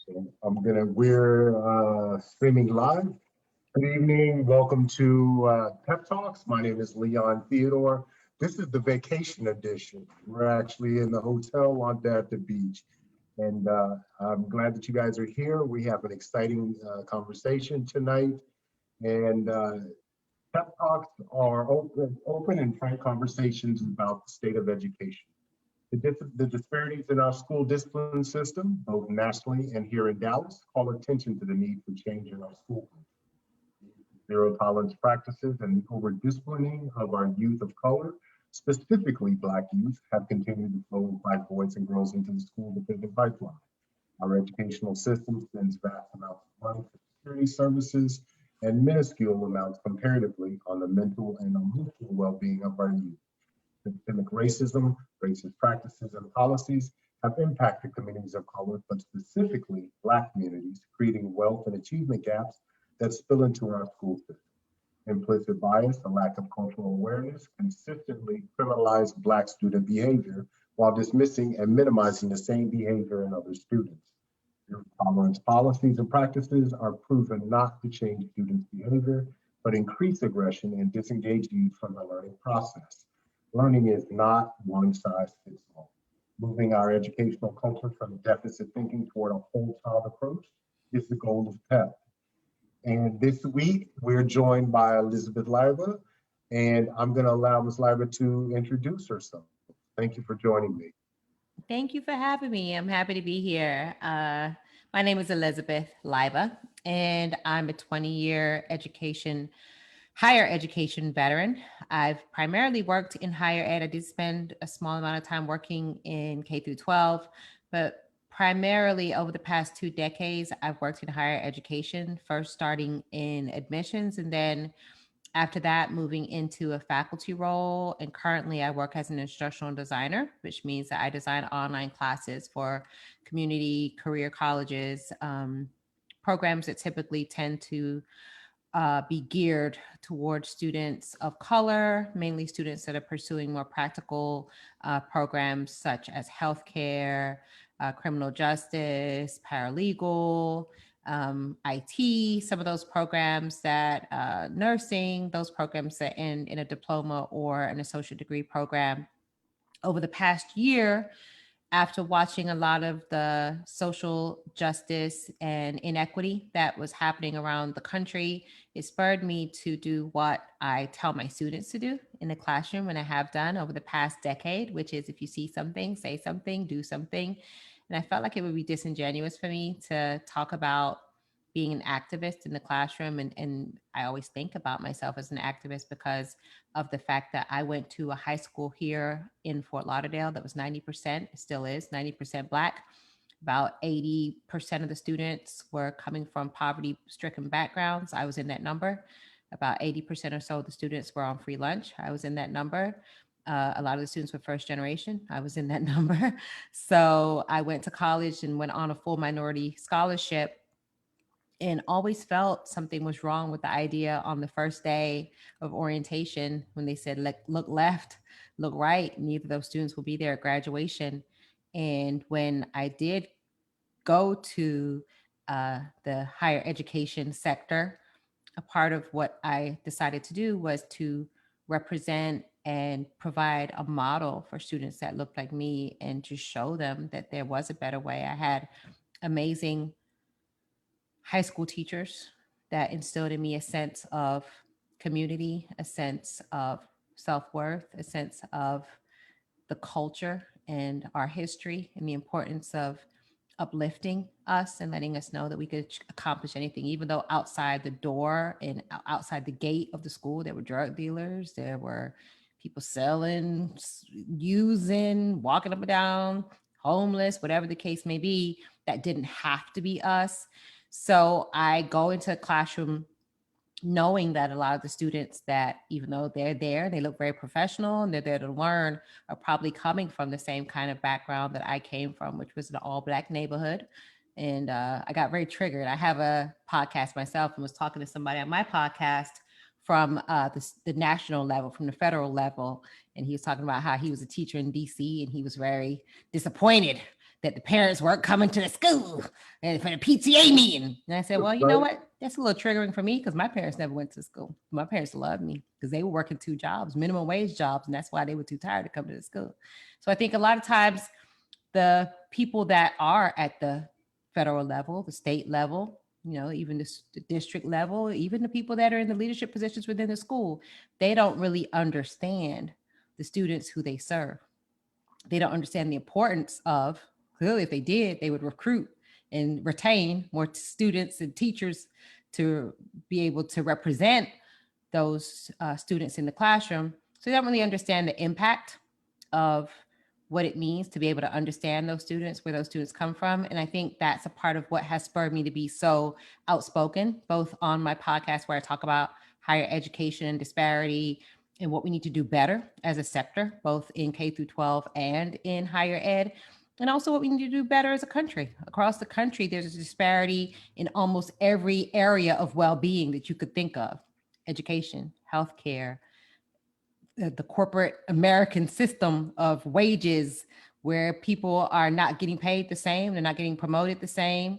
We're streaming live. Good evening. Welcome to Pep Talks. My name is Leon Theodore. This is the vacation edition. We're actually in the hotel on at the beach. And I'm glad that you guys are here. We have an exciting conversation tonight. And Pep Talks are open and frank conversations about the state of education. The disparities in our school discipline system, both nationally and here in Dallas, call attention to the need for change in our school. Zero tolerance practices and the over disciplining of our youth of color, specifically Black youth, have continued to flow Black boys and girls into the school dependent pipeline. Our educational system spends vast amounts of money for security services and minuscule amounts comparatively on the mental and emotional well-being of our youth. Systemic racism, racist practices, and policies have impacted communities of color, but specifically Black communities, creating wealth and achievement gaps that spill into our school system. Implicit bias, a lack of cultural awareness, consistently criminalize Black student behavior while dismissing and minimizing the same behavior in other students. Zero tolerance policies and practices are proven not to change students' behavior, but increase aggression and disengage youth from the learning process. Learning is not one size fits all. Moving our educational culture from deficit thinking toward a whole child approach is the goal of PEP. And this week, we're joined by Elizabeth Leiba, and I'm going to allow Ms. Leiba to introduce herself. Thank you for joining me. Thank you for having me. I'm happy to be here. My name is Elizabeth Leiba, and I'm a 20-year higher education veteran. I've primarily worked in higher ed. I did spend a small amount of time working in K through 12, but primarily over the past 2 decades, I've worked in higher education, first starting in admissions and then after that, moving into a faculty role. And currently I work as an instructional designer, which means that I design online classes for community career colleges, programs that typically tend to be geared towards students of color, mainly students that are pursuing more practical programs such as healthcare, criminal justice, paralegal, IT, some of those programs that nursing, those programs that end in a diploma or an associate degree program. Over the past year, after watching a lot of the social justice and inequity that was happening around the country, it spurred me to do what I tell my students to do in the classroom and I have done over the past decade, which is if you see something, say something, do something. And I felt like it would be disingenuous for me to talk about being an activist in the classroom. And I always think about myself as an activist because of the fact that I went to a high school here in Fort Lauderdale that was 90%, still is 90% Black. About 80% of the students were coming from poverty-stricken backgrounds. I was in that number. About 80% or so of the students were on free lunch. I was in that number. A lot of the students were first generation. I was in that number. So I went to college and went on a full minority scholarship and always felt something was wrong with the idea on the first day of orientation when they said, look left, look right. Neither of those students will be there at graduation. And when I did go to the higher education sector, a part of what I decided to do was to represent and provide a model for students that looked like me and to show them that there was a better way. I had amazing high school teachers that instilled in me a sense of community, a sense of self-worth, a sense of the culture and our history and the importance of uplifting us and letting us know that we could accomplish anything, even though outside the door and outside the gate of the school, there were drug dealers, there were people selling, using, walking up and down, homeless, whatever the case may be, that didn't have to be us. So I go into a classroom knowing that a lot of the students that, even though they're there, they look very professional and they're there to learn, are probably coming from the same kind of background that I came from, which was an all Black neighborhood. And I got very triggered. I have a podcast myself and was talking to somebody on my podcast from the national level, from the federal level. And he was talking about how he was a teacher in DC and he was very disappointed that the parents weren't coming to the school and for the PTA meeting. And I said, well, you know what? That's a little triggering for me because my parents never went to school. My parents loved me because they were working 2 jobs, minimum wage jobs, and that's why they were too tired to come to the school. So I think a lot of times the people that are at the federal level, the state level, even the district level, even the people that are in the leadership positions within the school, they don't really understand the students who they serve. They don't understand the importance of, clearly, if they did, they would recruit and retain more students and teachers to be able to represent those students in the classroom. So they don't really understand the impact of what it means to be able to understand those students, where those students come from. And I think that's a part of what has spurred me to be so outspoken, both on my podcast where I talk about higher education and disparity and what we need to do better as a sector, both in K through 12 and in higher ed. And also what we need to do better as a country. Across the country, there's a disparity in almost every area of well-being that you could think of: education, healthcare, the corporate American system of wages, where people are not getting paid the same, they're not getting promoted the same.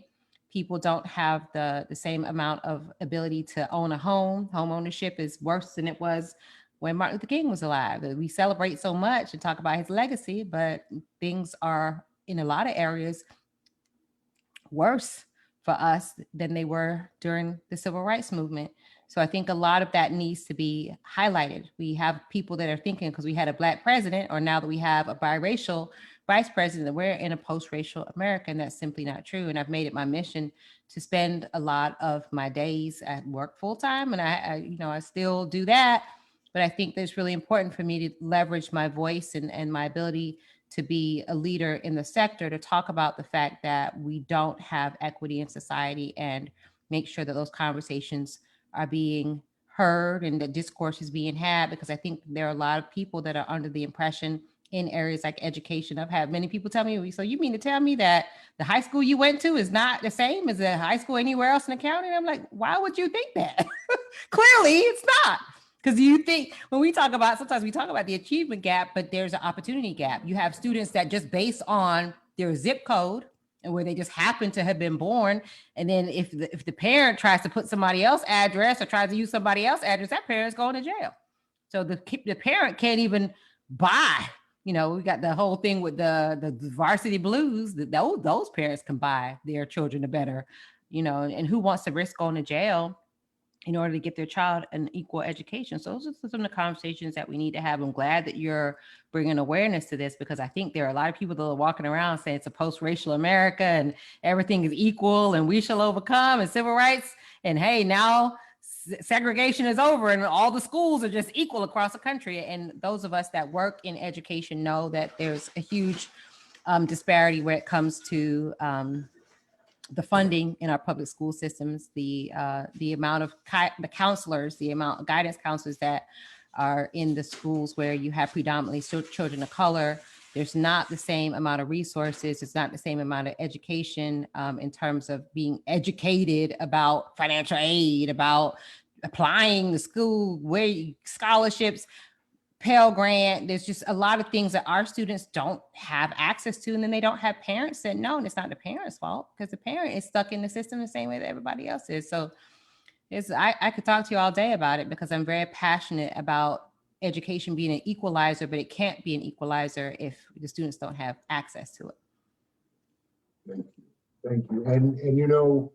People don't have the same amount of ability to own a home. Home ownership is worse than it was when Martin Luther King was alive. We celebrate so much and talk about his legacy, but things are in a lot of areas worse for us than they were during the civil rights movement. So I think a lot of that needs to be highlighted. We have people that are thinking because we had a Black president, or now that we have a biracial vice president, that we're in a post-racial America, and that's simply not true. And I've made it my mission to spend a lot of my days at work full-time, and I still do that. But I think that it's really important for me to leverage my voice and my ability to be a leader in the sector, to talk about the fact that we don't have equity in society and make sure that those conversations are being heard and the discourse is being had, because I think there are a lot of people that are under the impression in areas like education. I've had many people tell me, so you mean to tell me that the high school you went to is not the same as a high school anywhere else in the county? And I'm like, why would you think that? Clearly it's not. Because you think when we talk about, sometimes we talk about the achievement gap, but there's an opportunity gap. You have students that just based on their zip code and where they just happen to have been born. And then if the parent tries to put somebody else's address or tries to use somebody else's address, that parent's going to jail. So the parent can't even buy. We got the whole thing with the varsity blues. Those parents can buy their children a better, and who wants to risk going to jail in order to get their child an equal education? So those are some of the conversations that we need to have. I'm glad that you're bringing awareness to this, because I think there are a lot of people that are walking around saying it's a post-racial America and everything is equal and we shall overcome and civil rights. And hey, now segregation is over and all the schools are just equal across the country. And those of us that work in education know that there's a huge disparity when it comes to the funding in our public school systems, the amount of the counselors, the amount of guidance counselors that are in the schools where you have predominantly children of color. There's not the same amount of resources. It's not the same amount of education in terms of being educated about financial aid, about applying the school, scholarships, Pell Grant. There's just a lot of things that our students don't have access to, and then they don't have parents that know, and it's not the parents' fault because the parent is stuck in the system the same way that everybody else is. So I could talk to you all day about it because I'm very passionate about education being an equalizer, but it can't be an equalizer if the students don't have access to it. Thank you.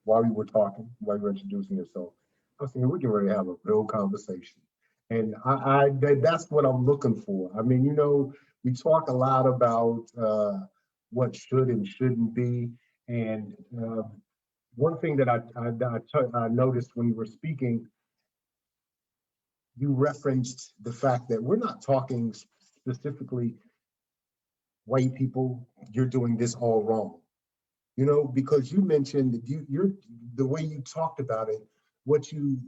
While you were talking, while you were introducing yourself, I was thinking we can really have a real conversation. And that's what I'm looking for. I mean, we talk a lot about what should and shouldn't be. And one thing that I noticed when you were speaking, you referenced the fact that we're not talking specifically white people, you're doing this all wrong. Because you mentioned that you're the way you talked about it, what you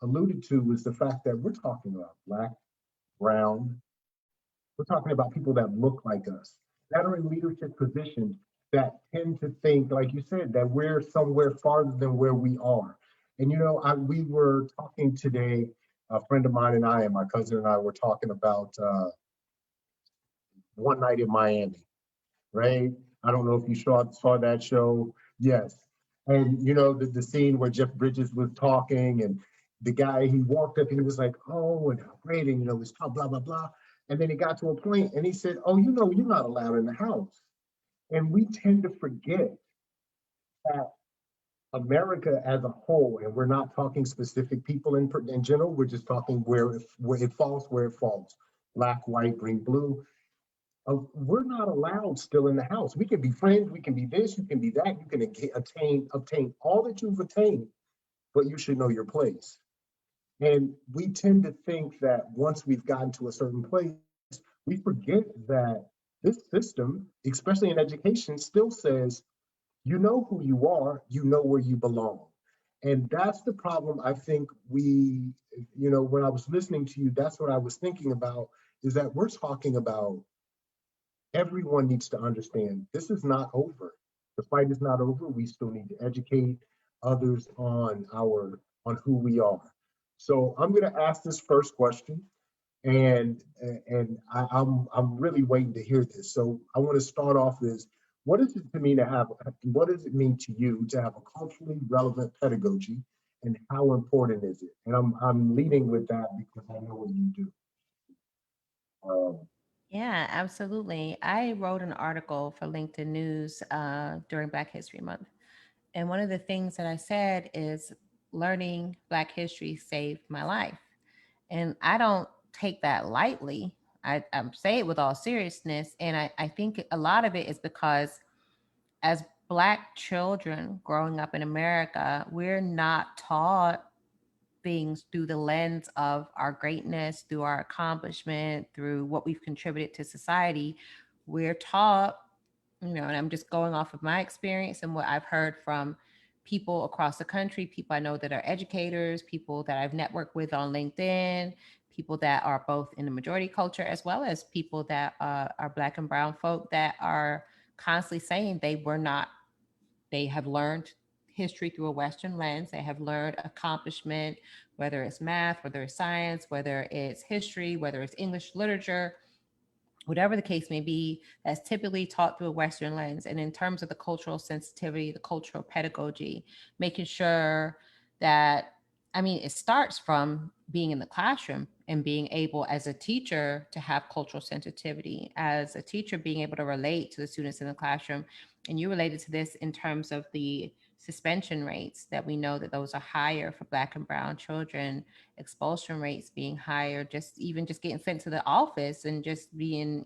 alluded to was the fact that we're talking about Black, brown, we're talking about people that look like us, that are in leadership positions, that tend to think, like you said, that we're somewhere farther than where we are. And we were talking today, a friend of mine and my cousin and I were talking about one night in Miami. right? I don't know if you saw that show. Yes. And you know, the scene where Jeff Bridges was talking and the guy, he walked up and he was like, oh, and how great, and you know, it's blah, blah, blah, blah. And then he got to a point and he said, oh, you know, you're not allowed in the house. And we tend to forget that America as a whole, and we're not talking specific people in general, we're just talking where it falls, where it falls. Black, white, green, blue. We're not allowed still in the house. We can be friends, we can be this, you can be that, you can obtain all that you've attained, but you should know your place. And we tend to think that once we've gotten to a certain place, we forget that this system, especially in education, still says you know who you are, you know where you belong. And that's the problem. I think when I was listening to you, that's what I was thinking about, is that we're talking about everyone needs to understand this is not over. The fight is not over. We still need to educate others on who we are. So I'm going to ask this first question, and I'm really waiting to hear this. So I want to start off with, what does it mean to you to have a culturally relevant pedagogy, and how important is it? And I'm leading with that because I know what you do. Um, Yeah, absolutely. I wrote an article for LinkedIn News during Black History Month. And one of the things that I said is learning Black history saved my life. And I don't take that lightly. I say it with all seriousness. And I think a lot of it is because as Black children growing up in America, we're not taught things through the lens of our greatness, through our accomplishment, through what we've contributed to society. We're taught, and I'm just going off of my experience and what I've heard from people across the country, people I know that are educators, people that I've networked with on LinkedIn, people that are both in the majority culture, as well as people that are Black and brown folk that are constantly saying they have learned history through a Western lens. They have learned accomplishment, whether it's math, whether it's science, whether it's history, whether it's English literature, whatever the case may be, that's typically taught through a Western lens. And in terms of the cultural sensitivity, the cultural pedagogy, making sure that, it starts from being in the classroom and being able as a teacher to have cultural sensitivity, as a teacher being able to relate to the students in the classroom. And you related to this in terms of the suspension rates, that we know that those are higher for Black and brown children, expulsion rates being higher, just getting sent to the office and just being,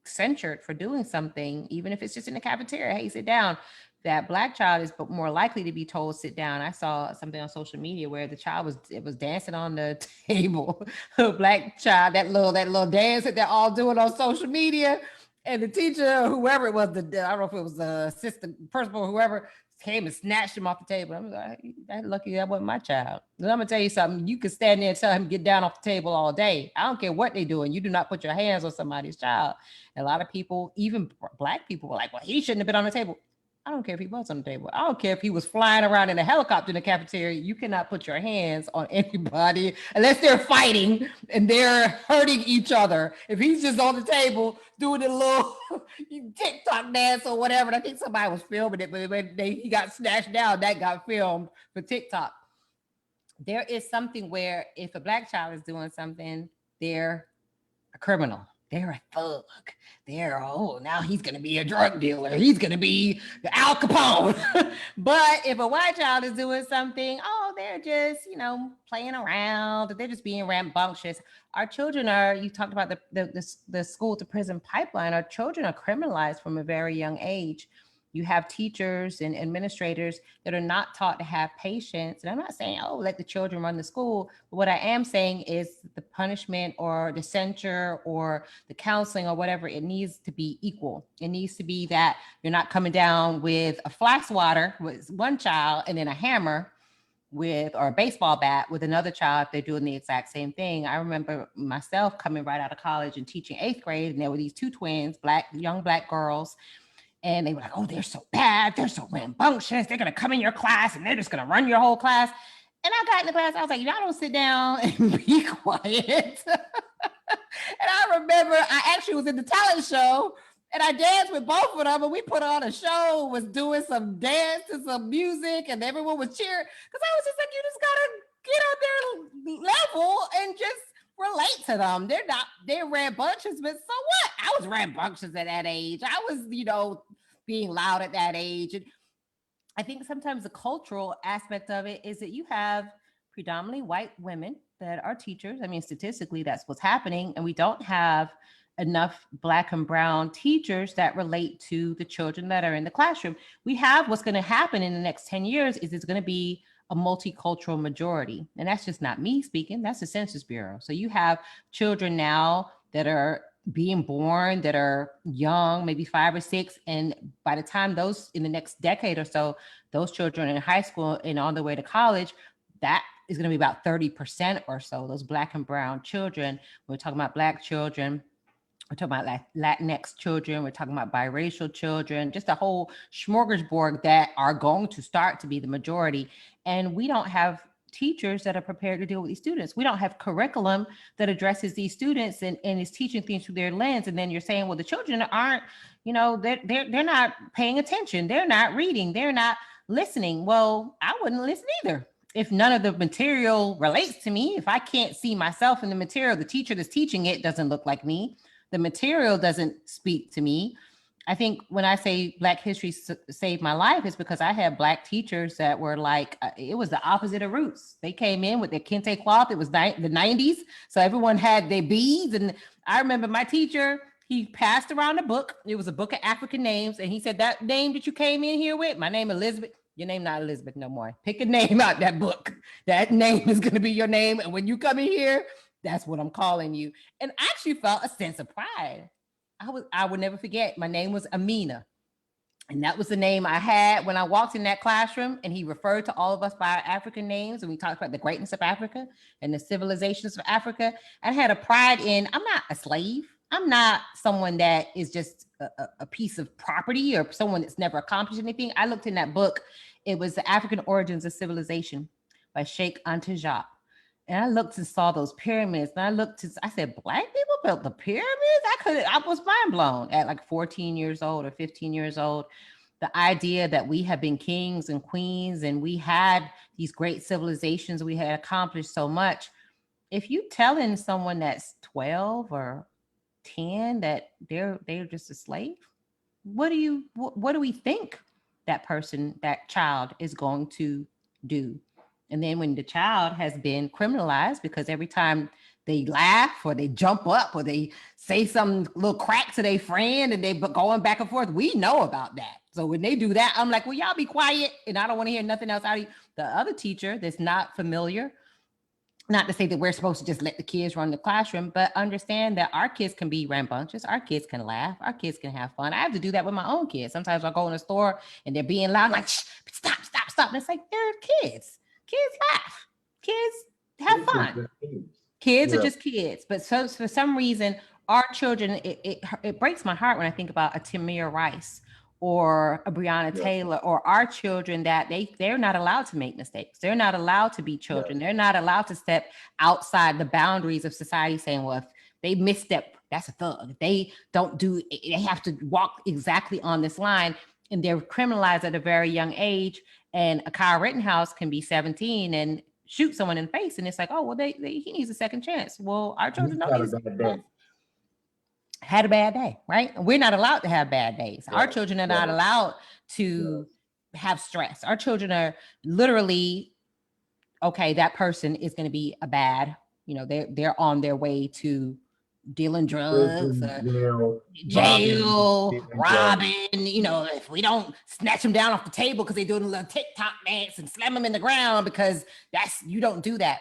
censured for doing something, even if it's just in the cafeteria. Hey, sit down. That Black child is more likely to be told sit down. I saw something on social media where the child was dancing on the table. A Black child, that little dance that they're all doing on social media. And the teacher, whoever it was, I don't know if it was the assistant principal, whoever, came and snatched him off the table. I'm like, that lucky that wasn't my child. And I'm gonna tell you something. You can stand there and tell him get down off the table all day. I don't care what they're doing. You do not put your hands on somebody's child. And a lot of people, even Black people, were like, well, he shouldn't have been on the table. I don't care if he was on the table. I don't care if he was flying around in a helicopter in the cafeteria. You cannot put your hands on anybody unless they're fighting and they're hurting each other. If he's just on the table doing a little TikTok dance or whatever, and I think somebody was filming it, but when he got snatched down, that got filmed for TikTok. There is something where if a Black child is doing something, they're a criminal. They're a thug. Now he's going to be a drug dealer. He's going to be the Al Capone. But if a white child is doing something, they're just, playing around. They're just being rambunctious. Our children you talked about the school to prison pipeline. Our children are criminalized from a very young age. You have teachers and administrators that are not taught to have patience. And I'm not saying, let the children run the school. But what I am saying is the punishment or the censure or the counseling or whatever, it needs to be equal. It needs to be that you're not coming down with a flax water with one child and then a hammer or a baseball bat with another child if they're doing the exact same thing. I remember myself coming right out of college and teaching 8th grade, and there were these two twins, young black girls. And they were like, they're so bad. They're so rambunctious. They're going to come in your class and they're just going to run your whole class. And I got in the class. I was like, y'all don't sit down and be quiet. And I remember I actually was in the talent show And I danced with both of them, and we put on a show, was doing some dance to some music, and everyone was cheering. Because I was just like, you just gotta get on their level and just relate to them. They're rambunctious, but so what? I was rambunctious at that age. I was, being loud at that age. And I think sometimes the cultural aspect of it is that you have predominantly white women that are teachers. I mean, statistically, that's what's happening. And we don't have enough Black and brown teachers that relate to the children that are in the classroom. We have what's going to happen in the next 10 years is it's going to be a multicultural majority. And that's just not me speaking, that's the Census Bureau. So you have children now that are being born that are young, maybe 5 or 6. And by the time those in the next decade or so, those children in high school and on their way to college, that is going to be about 30% or so, those Black and brown children. We're talking about Black children. We're talking about Latinx children. We're talking about biracial children, just a whole smorgasbord that are going to start to be the majority. And we don't have teachers that are prepared to deal with these students. We don't have curriculum that addresses these students and is teaching things through their lens. And then you're saying, well, the children aren't, they're not paying attention. They're not reading. They're not listening. Well, I wouldn't listen either. If none of the material relates to me, if I can't see myself in the material, the teacher that's teaching it doesn't look like me. The material doesn't speak to me. I think when I say Black history saved my life, it's because I had Black teachers that were like, it was the opposite of Roots. They came in with their kente cloth. It was the 90s. So everyone had their beads. And I remember my teacher, he passed around a book. It was a book of African names. And he said, that name that you came in here with, my name Elizabeth. Your name not Elizabeth no more. Pick a name out that book. That name is going to be your name. And when you come in here, that's what I'm calling you. And I actually felt a sense of pride. I would never forget. My name was Amina. And that was the name I had when I walked in that classroom. And he referred to all of us by our African names. And we talked about the greatness of Africa and the civilizations of Africa. I had a pride in, I'm not a slave. I'm not someone that is just a piece of property or someone that's never accomplished anything. I looked in that book. It was The African Origins of Civilization by Sheikh Anta Diop. And I looked and saw those pyramids. And I said, Black people built the pyramids? I was mind blown at like 14 years old or 15 years old. The idea that we have been kings and queens and we had these great civilizations, we had accomplished so much. If you telling someone that's 12 or 10 that they're just a slave, what do we think that child is going to do? And then when the child has been criminalized because every time they laugh or they jump up or they say some little crack to their friend and they going back and forth, we know about that. So when they do that, I'm like, well, y'all be quiet. And I don't want to hear nothing else out of you. The other teacher that's not familiar, not to say that we're supposed to just let the kids run the classroom, but understand that our kids can be rambunctious. Our kids can laugh. Our kids can have fun. I have to do that with my own kids. Sometimes I'll go in the store and they're being loud. I'm like, shh, stop. And it's like, they're kids. Kids laugh. Kids have fun. Kids are just kids. But so for some reason, our children, it breaks my heart when I think about a Tamir Rice or a Breonna Taylor or our children that they're not allowed to make mistakes. They're not allowed to be children. They're not allowed to step outside the boundaries of society saying, well, if they misstep, that's a thug. If they don't they have to walk exactly on this line, and they're criminalized at a very young age. And a Kyle Rittenhouse can be 17 and shoot someone in the face. And it's like, oh, well, he needs a second chance. Well, our children don't need a second chance. Had a bad day, right? We're not allowed to have bad days. Our children are not allowed to have stress. Our children are literally, okay, that person is going to be a bad, they're on their way to dealing drugs, jail, robbing, if we don't snatch them down off the table because they're doing a little TikTok dance and slam them in the ground because you don't do that.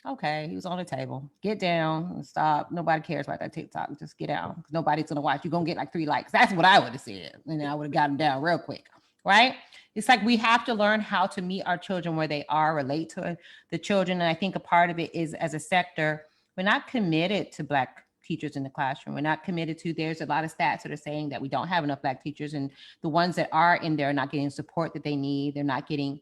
Okay, he was on the table. Get down and stop. Nobody cares about that TikTok. Just get out. Nobody's going to watch. You're going to get like 3 likes. That's what I would have said. And then I would have gotten down real quick, right? It's like we have to learn how to meet our children where they are, relate to the children. And I think a part of it is, as a sector, we're not committed to Black teachers in the classroom. We're not committed to, there's a lot of stats that are saying that we don't have enough Black teachers, and the ones that are in there are not getting the support that they need. They're not getting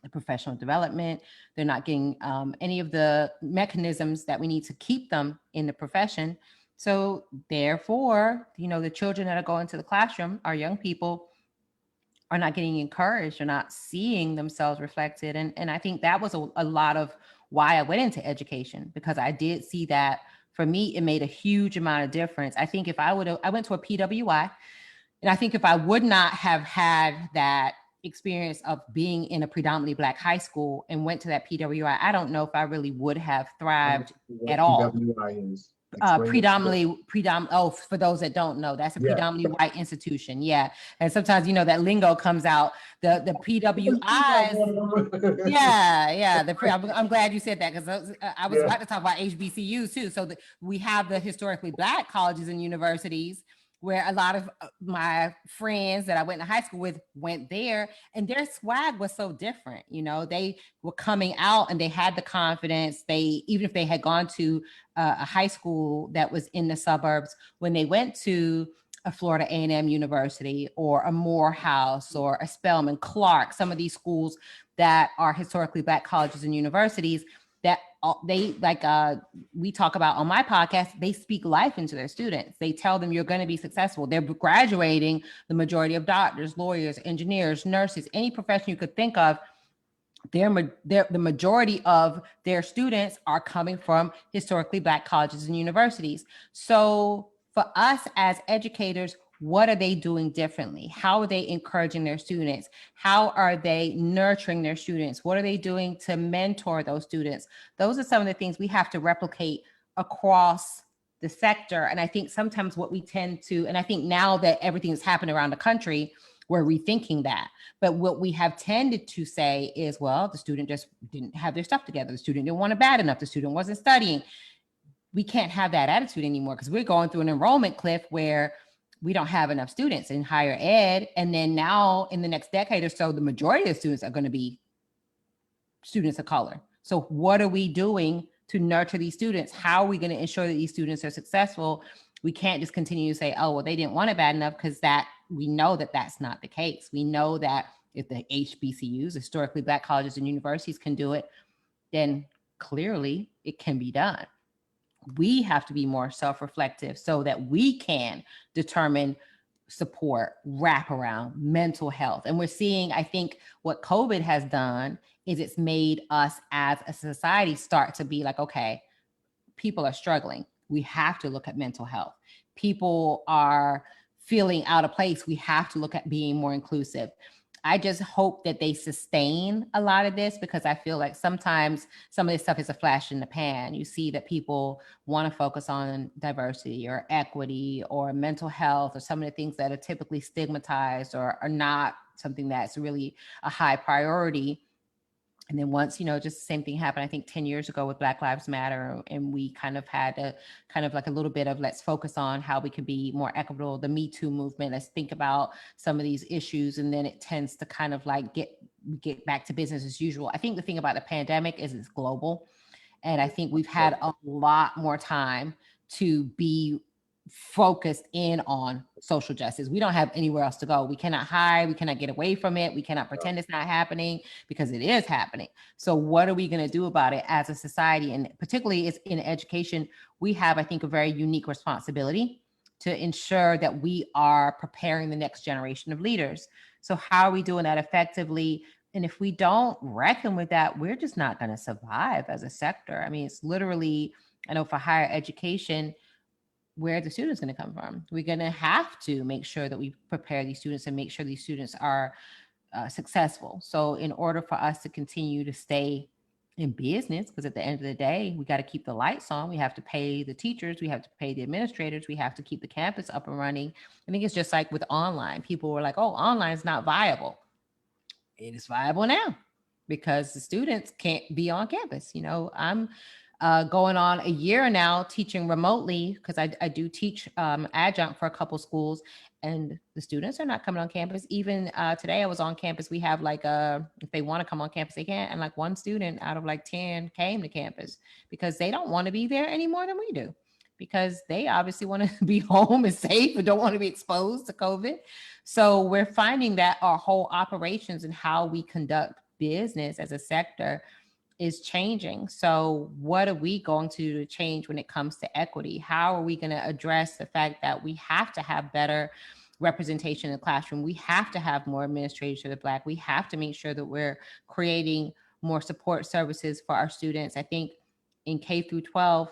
the professional development. They're not getting any of the mechanisms that we need to keep them in the profession. So therefore, the children that are going to the classroom, our young people, are not getting encouraged, or not seeing themselves reflected. And I think that was a lot of why I went into education, because I did see that for me, it made a huge amount of difference. I think if I went to a PWI, and I think if I would not have had that experience of being in a predominantly Black high school and went to that PWI, I don't know if I really would have thrived at What all. PWI is? Explain it to Predominantly, oh, for those that don't know, that's a Yeah. predominantly white institution. Yeah. And sometimes, that lingo comes out, the PWIs. Yeah. I'm glad you said that, because I was about to talk about HBCUs too. So we have the historically Black colleges and universities, where a lot of my friends that I went to high school with went there, and their swag was so different. They were coming out and they had the confidence. Even if they had gone to a high school that was in the suburbs, when they went to a Florida A&M University or a Morehouse or a Spelman, Clark, some of these schools that are historically Black colleges and universities, that they, like we talk about on my podcast, they speak life into their students. They tell them you're going to be successful. They're graduating the majority of doctors, lawyers, engineers, nurses, any profession you could think of. The majority of their students are coming from historically Black colleges and universities. So for us as educators, what are they doing differently? How are they encouraging their students? How are they nurturing their students? What are they doing to mentor those students? Those are some of the things we have to replicate across the sector. And I think sometimes what we tend to, and I think now that everything has happened around the country, we're rethinking that. But what we have tended to say is, well, the student just didn't have their stuff together. The student didn't want it bad enough. The student wasn't studying. We can't have that attitude anymore, because we're going through an enrollment cliff where we don't have enough students in higher ed. And then now in the next decade or so, the majority of students are going to be students of color. So what are we doing to nurture these students? How are we going to ensure that these students are successful? We can't just continue to say, oh, well, they didn't want it bad enough, because we know that that's not the case. We know that if the HBCUs, historically Black colleges and universities, can do it, then clearly it can be done. We have to be more self-reflective so that we can determine support, wraparound, mental health. And we're seeing, I think what COVID has done is it's made us as a society start to be like, okay, people are struggling. We have to look at mental health. People are feeling out of place. We have to look at being more inclusive. I just hope that they sustain a lot of this, because I feel like sometimes some of this stuff is a flash in the pan. You see that people want to focus on diversity or equity or mental health or some of the things that are typically stigmatized or are not something that's really a high priority. And then once, just the same thing happened, I think 10 years ago with Black Lives Matter. And we kind of had a kind of like a little bit of, let's focus on how we can be more equitable. The Me Too movement, let's think about some of these issues. And then it tends to kind of like get back to business as usual. I think the thing about the pandemic is it's global. And I think we've had a lot more time to be focused in on social justice. We don't have anywhere else to go. We cannot hide. We cannot get away from it. We cannot pretend it's not happening, because it is happening. So what are we going to do about it as a society? And particularly it's in education, we have, I think, a very unique responsibility to ensure that we are preparing the next generation of leaders. So how are we doing that effectively? And if we don't reckon with that, we're just not going to survive as a sector. I mean, it's literally, I know for higher education, where the students going to come from? We're going to have to make sure that we prepare these students and make sure these students are successful. So in order for us to continue to stay in business, because at the end of the day, we got to keep the lights on. We have to pay the teachers. We have to pay the administrators. We have to keep the campus up and running. I think it's just like with online. People were like, oh, online is not viable. It is viable now, because the students can't be on campus. I'm going on a year now teaching remotely, because I do teach adjunct for a couple schools, and the students are not coming on campus. Even today I was on campus. We have like if they want to come on campus, they can't. And like one student out of like 10 came to campus because they don't want to be there any more than we do, because they obviously want to be home and safe and don't want to be exposed to COVID. So we're finding that our whole operations and how we conduct business as a sector is changing. So what are we going to do to change when it comes to equity? How are we going to address the fact that we have to have better representation in the classroom? We have to have more administrators that are Black. We have to make sure that we're creating more support services for our students. I think in K through 12,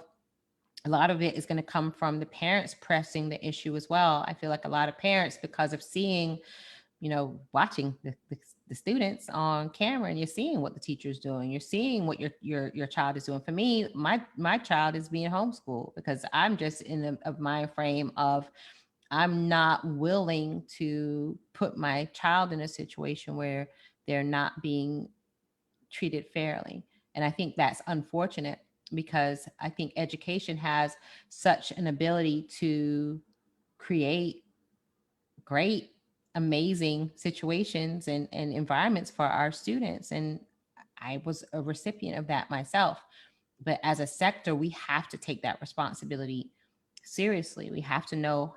a lot of it is going to come from the parents pressing the issue as well. I feel like a lot of parents, because of seeing, watching the students on camera, and you're seeing what the teacher's doing, you're seeing what your child is doing. For me, my child is being homeschooled because I'm just in a mind frame of I'm not willing to put my child in a situation where they're not being treated fairly. And I think that's unfortunate because I think education has such an ability to create great, amazing situations and environments for our students. And I was a recipient of that myself. But as a sector, we have to take that responsibility seriously. We have to know.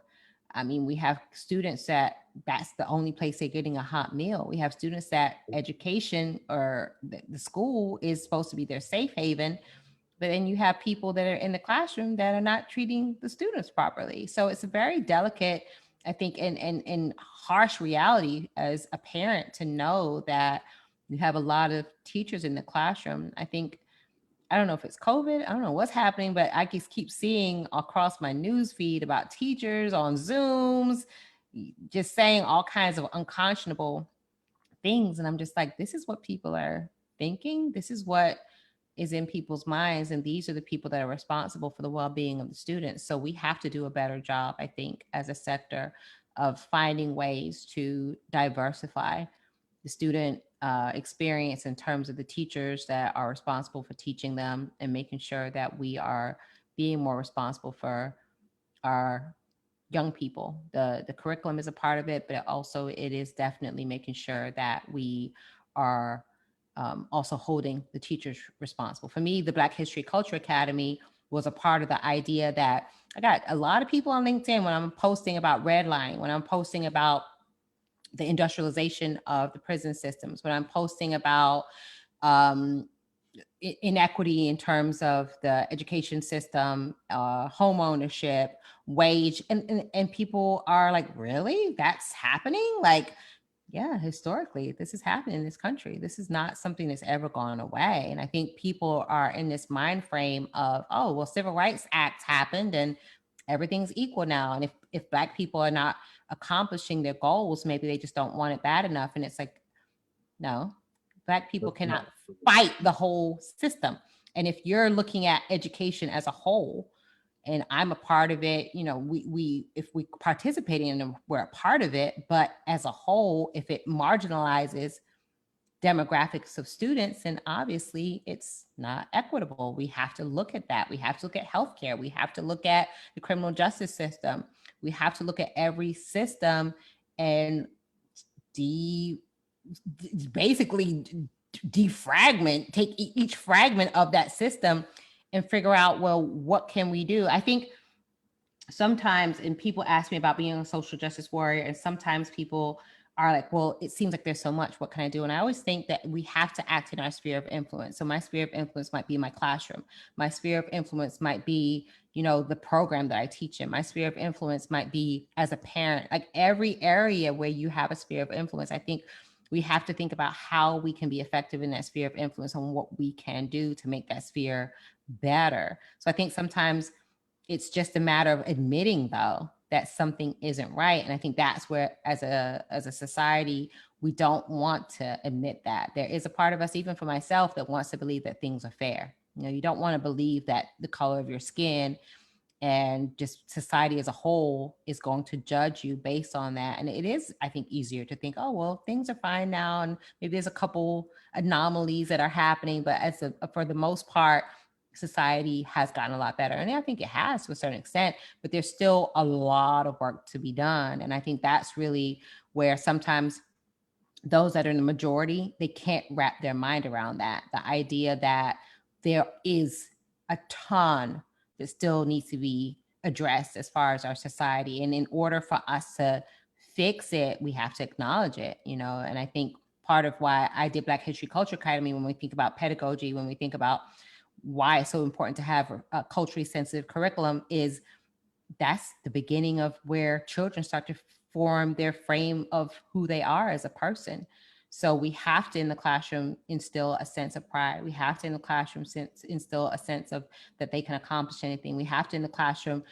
I mean, we have students that's the only place they're getting a hot meal. We have students that education or the school is supposed to be their safe haven, but then you have people that are in the classroom that are not treating the students properly. So it's a very delicate, I think, and harsh reality as a parent to know that you have a lot of teachers in the classroom. I think, I don't know if it's COVID, I don't know what's happening, but I just keep seeing across my news feed about teachers on Zooms just saying all kinds of unconscionable things. And I'm just like, this is what people are thinking. This is what is in people's minds. And these are the people that are responsible for the well-being of the students. So we have to do a better job, I think, as a sector of finding ways to diversify the student experience in terms of the teachers that are responsible for teaching them and making sure that we are being more responsible for our young people. The curriculum is a part of it, but also it is definitely making sure that we are also holding the teachers responsible. For me, the Black History Culture Academy was a part of the idea that I got a lot of people on LinkedIn when I'm posting about redlining, when I'm posting about the industrialization of the prison systems, when I'm posting about um, inequity in terms of the education system, home ownership, wage, and people are like, really? That's happening? Like, yeah, historically, this is happening in this country. This is not something that's ever gone away. And I think people are in this mind frame of, oh, well, Civil Rights Act happened and everything's equal now. And if Black people are not accomplishing their goals, maybe they just don't want it bad enough. And it's like, no, Black people cannot fight the whole system. And if you're looking at education as a whole, and I'm a part of it, we if we participate in it, we're a part of it. But as a whole, if it marginalizes demographics of students, then obviously it's not equitable. We have to look at that. We have to look at healthcare. We have to look at the criminal justice system. We have to look at every system and de basically defragment, take each fragment of that system and figure out, well, what can we do? I think sometimes, and people ask me about being a social justice warrior, and sometimes people are like, well, it seems like there's so much, what can I do? And I always think that we have to act in our sphere of influence. So my sphere of influence might be my classroom. My sphere of influence might be, the program that I teach in. My sphere of influence might be as a parent. Like every area where you have a sphere of influence, I think we have to think about how we can be effective in that sphere of influence and what we can do to make that sphere better. So I think sometimes it's just a matter of admitting, though, that something isn't right. And I think that's where, as a society, we don't want to admit that. There is a part of us, even for myself, that wants to believe that things are fair. You don't want to believe that the color of your skin and just society as a whole is going to judge you based on that. And it is, I think, easier to think, oh, well, things are fine now. And maybe there's a couple anomalies that are happening, but for the most part, society has gotten a lot better. And I think it has to a certain extent, but there's still a lot of work to be done. And I think that's really where sometimes those that are in the majority, they can't wrap their mind around that. The idea that there is a ton that still needs to be addressed as far as our society. And in order for us to fix it, we have to acknowledge it, and I think part of why I did Black History Culture Academy. When we think about pedagogy, when we think about why it's so important to have a culturally sensitive curriculum, is that's the beginning of where children start to form their frame of who they are as a person. So we have to, in the classroom, instill a sense of pride. We have to, in the classroom, instill a sense of that they can accomplish anything. We have to, in the classroom,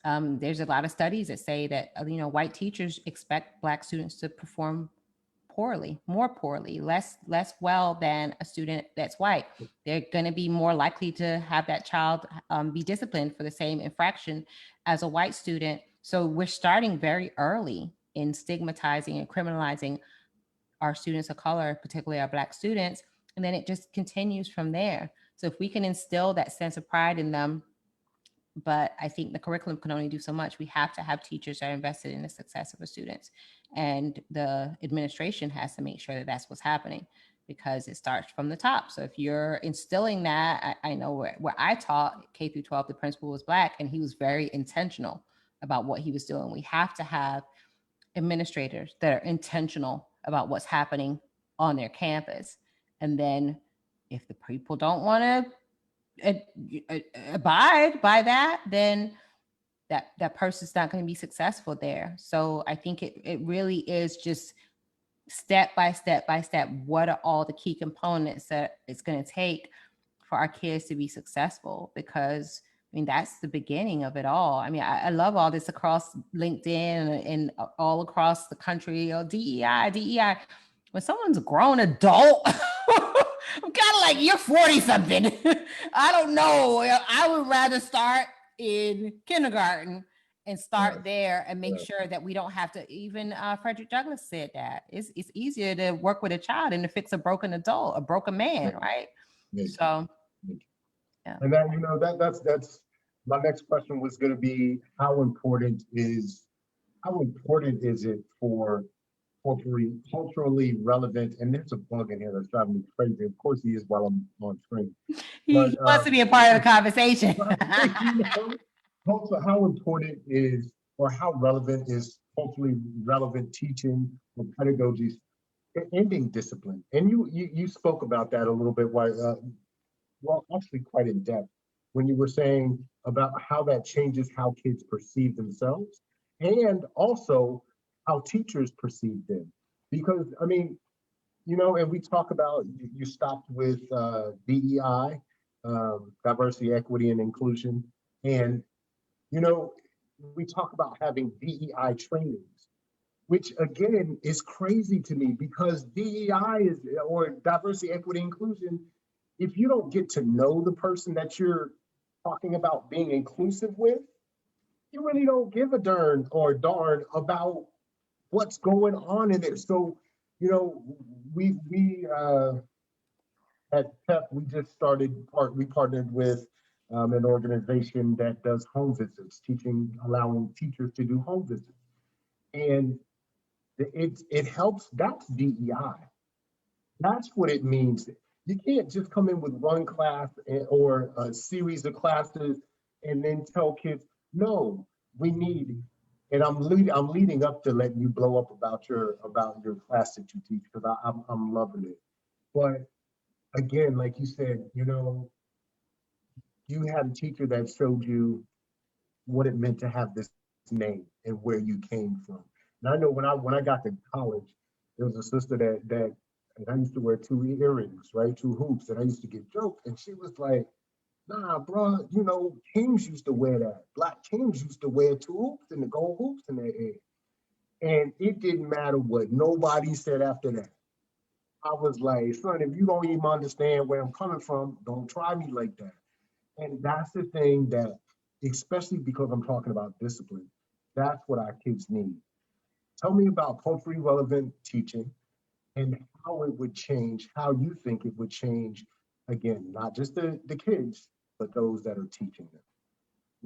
there's a lot of studies that say that, white teachers expect Black students to perform poorly, more poorly, less well than a student that's white. They're going to be more likely to have that child be disciplined for the same infraction as a white student. So we're starting very early in stigmatizing and criminalizing our students of color, particularly our Black students, and then it just continues from there. So if we can instill that sense of pride in them, but I think the curriculum can only do so much. We have to have teachers that are invested in the success of the students, and the administration has to make sure that that's what's happening, because it starts from the top. So if you're instilling that, I know where I taught K through 12, the principal was Black, and he was very intentional about what he was doing. We have to have administrators that are intentional about what's happening on their campus. And then if the people don't want to abide by that, then that person's not going to be successful there. So I think it really is just step by step by step. What are all the key components that it's going to take for our kids to be successful? Because that's the beginning of it all. I love all this across LinkedIn and all across the country. DEI. When someone's a grown adult, I'm kind of like, you're 40 something. I don't know. I would rather start in kindergarten and start there and make sure that we don't have to, even Frederick Douglass said that it's easier to work with a child than to fix a broken adult, a broken man, right? So, yeah. And that, that's my next question was going to be, how important is it for culturally relevant, and there's a bug in here that's driving me crazy. Of course he is while I'm on screen. He wants to be a part of the conversation. How important is, or how relevant is culturally relevant teaching or pedagogies ending discipline? And you spoke about that a little bit, well, actually quite in depth, when you were saying about how that changes how kids perceive themselves, and also how teachers perceive them. Because, and we talk about, you stopped with DEI, diversity, equity, and inclusion. And, we talk about having DEI trainings, which again is crazy to me, because DEI is, or diversity, equity, inclusion, if you don't get to know the person that you're talking about being inclusive with, you really don't give a darn about what's going on in there. So, we at P.E.P, we just we partnered with an organization that does home visits, allowing teachers to do home visits. And it helps, that's DEI. That's what it means. You can't just come in with one class or a series of classes and then tell kids, no, we need, and I'm leading up to letting you blow up about your class that you teach, because I'm loving it. But again, like you said, you had a teacher that showed you what it meant to have this name and where you came from. And I know when I got to college, there was a sister that and I used to wear 2 earrings, right? 2 hoops, and I used to get joked. And she was like, nah, bro, kings used to wear that. Black kings used to wear 2 hoops and the gold hoops in their head. And it didn't matter what nobody said after that. I was like, son, if you don't even understand where I'm coming from, don't try me like that. And that's the thing that, especially because I'm talking about discipline, that's what our kids need. Tell me about culturally relevant teaching and how it would change, how you think it would change, again, not just the kids, but those that are teaching them.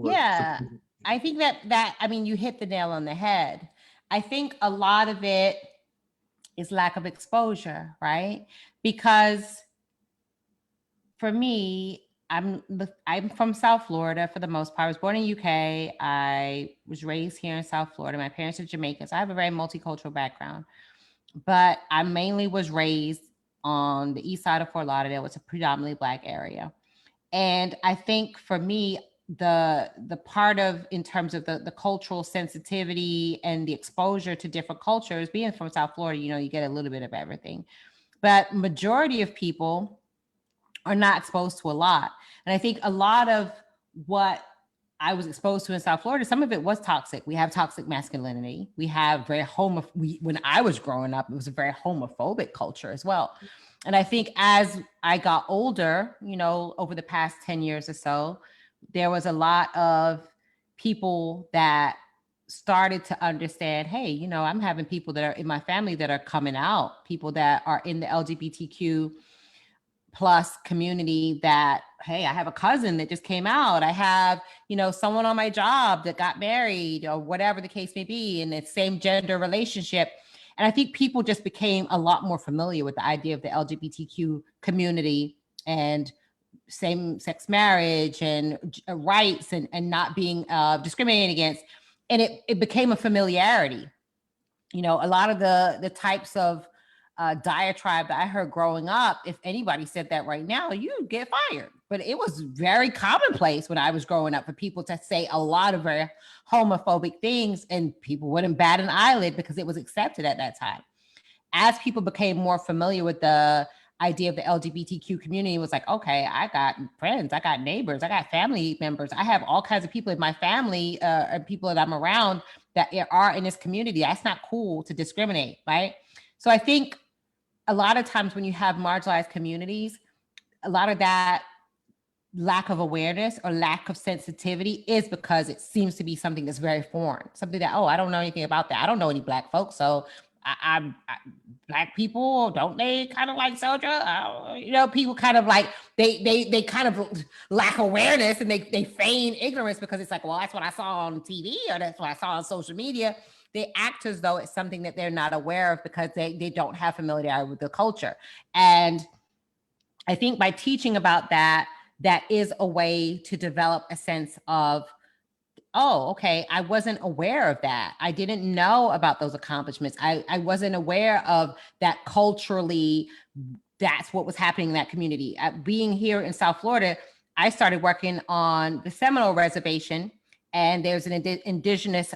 Yeah, I think that you hit the nail on the head. I think a lot of it is lack of exposure, right? Because for me, I'm from South Florida for the most part. I was born in UK. I was raised here in South Florida. My parents are Jamaican, so I have a very multicultural background. but I mainly was raised on the east side of Fort Lauderdale. It's a predominantly Black area. And I think for me, the part of in terms of the cultural sensitivity and the exposure to different cultures, being from South Florida, you get a little bit of everything. But majority of people are not exposed to a lot. And I think a lot of what I was exposed to in South Florida, some of it was toxic. We have toxic masculinity. We have when I was growing up, it was a very homophobic culture as well. And I think as I got older, over the past 10 years or so, there was a lot of people that started to understand, hey, I'm having people that are in my family that are coming out, people that are in the LGBTQ plus community that, hey, I have a cousin that just came out. I have, someone on my job that got married or whatever the case may be in the same gender relationship. And I think people just became a lot more familiar with the idea of the LGBTQ community and same-sex marriage and rights and not being discriminated against. And it became a familiarity. A lot of the types of diatribe that I heard growing up, if anybody said that right now, you get fired. But it was very commonplace when I was growing up for people to say a lot of very homophobic things, and people wouldn't bat an eyelid because it was accepted at that time. As people became more familiar with the idea of the LGBTQ community, it was like, okay, I got friends, I got neighbors, I got family members, I have all kinds of people in my family, people that I'm around that are in this community. That's not cool to discriminate, right? So I think a lot of times when you have marginalized communities, a lot of that lack of awareness or lack of sensitivity is because it seems to be something that's very foreign, something that, oh, I don't know anything about that. I don't know any Black folks. So Black people, don't they kind of like soda? People kind of like, they kind of lack awareness and they feign ignorance because it's like, well, that's what I saw on TV or that's what I saw on social media. They act as though it's something that they're not aware of because they don't have familiarity with the culture. And I think by teaching about that, that is a way to develop a sense of, oh, okay, I wasn't aware of that. I didn't know about those accomplishments. I wasn't aware of that culturally. That's what was happening in that community. Being here in South Florida, I started working on the Seminole Reservation, and there's an indigenous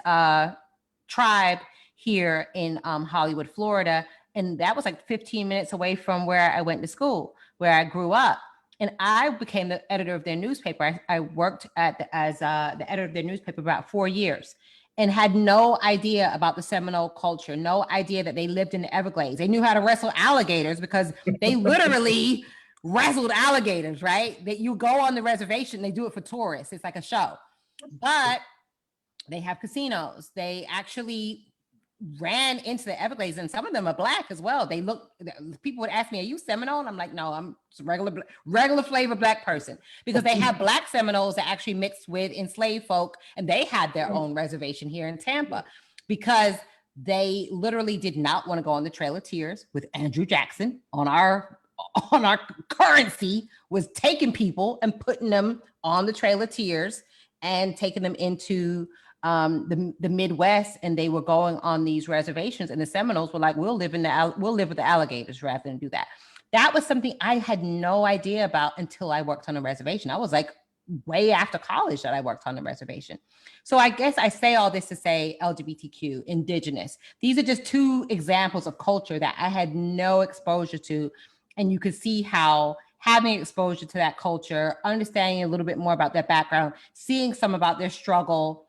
tribe here in Hollywood, Florida. And that was like 15 minutes away from where I went to school, where I grew up. And I became the editor of their newspaper. I worked as the editor of their newspaper about 4 years and had no idea about the Seminole culture, no idea that they lived in the Everglades. They knew how to wrestle alligators because they literally wrestled alligators, right? That you go on the reservation, they do it for tourists. It's like a show. But they have casinos. They actually ran into the Everglades, and some of them are Black as well. People would ask me, are you Seminole? And I'm like, no, I'm just a regular flavor Black person, because they have Black Seminoles that actually mixed with enslaved folk, and they had their own reservation here in Tampa because they literally did not want to go on the Trail of Tears with Andrew Jackson on our currency, was taking people and putting them on the Trail of Tears and taking them into the Midwest, and they were going on these reservations, and the Seminoles were like, we'll live with the alligators rather than do that. That was something I had no idea about until I worked on a reservation. I was like way after college that I worked on the reservation. So I guess I say all this to say LGBTQ, indigenous. These are just two examples of culture that I had no exposure to. And you could see how having exposure to that culture, understanding a little bit more about their background, seeing some about their struggle,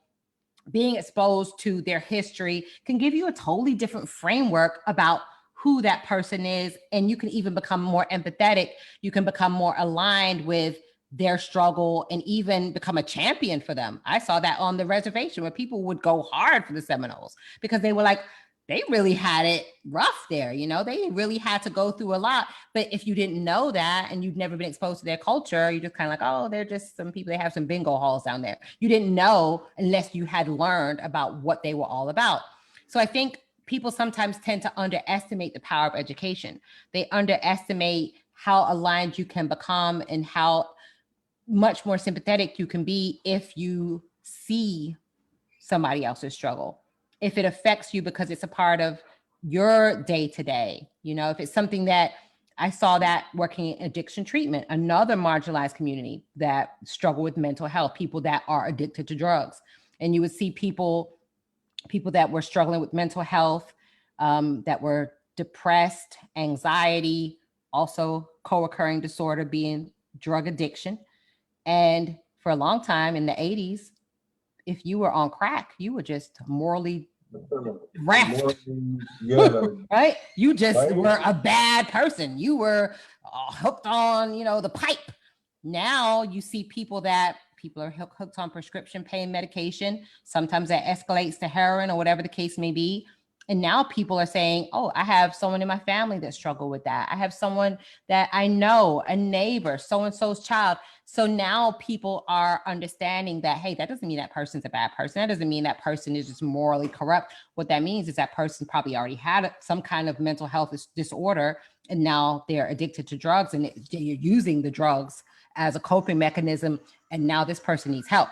being exposed to their history can give you a totally different framework about who that person is. And you can even become more empathetic. You can become more aligned with their struggle and even become a champion for them. I saw that on the reservation where people would go hard for the Seminoles because they were like, they really had it rough there. They really had to go through a lot. But if you didn't know that and you've never been exposed to their culture, you're just kind of like, oh, they're just some people, they have some bingo halls down there. You didn't know unless you had learned about what they were all about. So I think people sometimes tend to underestimate the power of education. They underestimate how aligned you can become and how much more sympathetic you can be if you see somebody else's struggle, if it affects you because it's a part of your day to day. You know, if it's something that I saw that working in addiction treatment, another marginalized community that struggle with mental health, people that are addicted to drugs. And you would see people that were struggling with mental health, that were depressed, anxiety, also co-occurring disorder being drug addiction. And for a long time in the 80s, if you were on crack, you were just morally raft, Yeah, right? You just right. were a bad person. You were hooked on, the pipe. Now you see people are hooked on prescription pain medication. Sometimes that escalates to heroin or whatever the case may be. And now people are saying, oh, I have someone in my family that struggle with that. I have someone that I know, a neighbor, so-and-so's child. So now people are understanding that, hey, that doesn't mean that person's a bad person. That doesn't mean that person is just morally corrupt. What that means is that person probably already had some kind of mental health disorder, and now they're addicted to drugs, and they're using the drugs as a coping mechanism. And now this person needs help.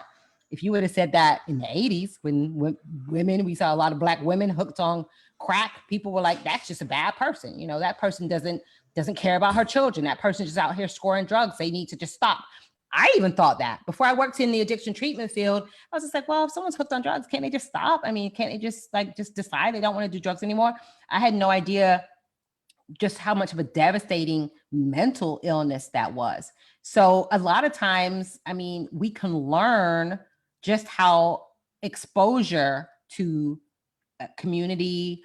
If you would have said that in the 80s, when women, we saw a lot of Black women hooked on crack, people were like, that's just a bad person. That person doesn't care about her children. That person's just out here scoring drugs. They need to just stop. I even thought that before I worked in the addiction treatment field. I was just like, well, if someone's hooked on drugs, can't they just stop? I mean, can't they just decide they don't want to do drugs anymore? I had no idea just how much of a devastating mental illness that was. So a lot of times, I mean, we can learn just how exposure to a community,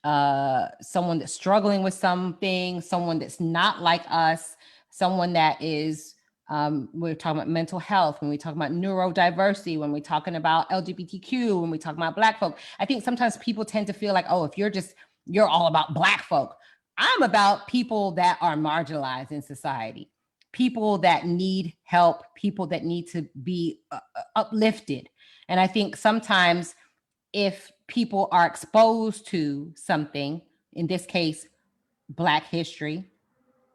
someone that's struggling with something, someone that's not like us, someone that is, we're talking about mental health, when we talk about neurodiversity, when we're talking about LGBTQ, when we talk about Black folk. I think sometimes people tend to feel like, oh, if you're all about Black folk. I'm about people that are marginalized in society, people that need help, people that need to be uplifted. And I think sometimes if people are exposed to something, in this case, Black history,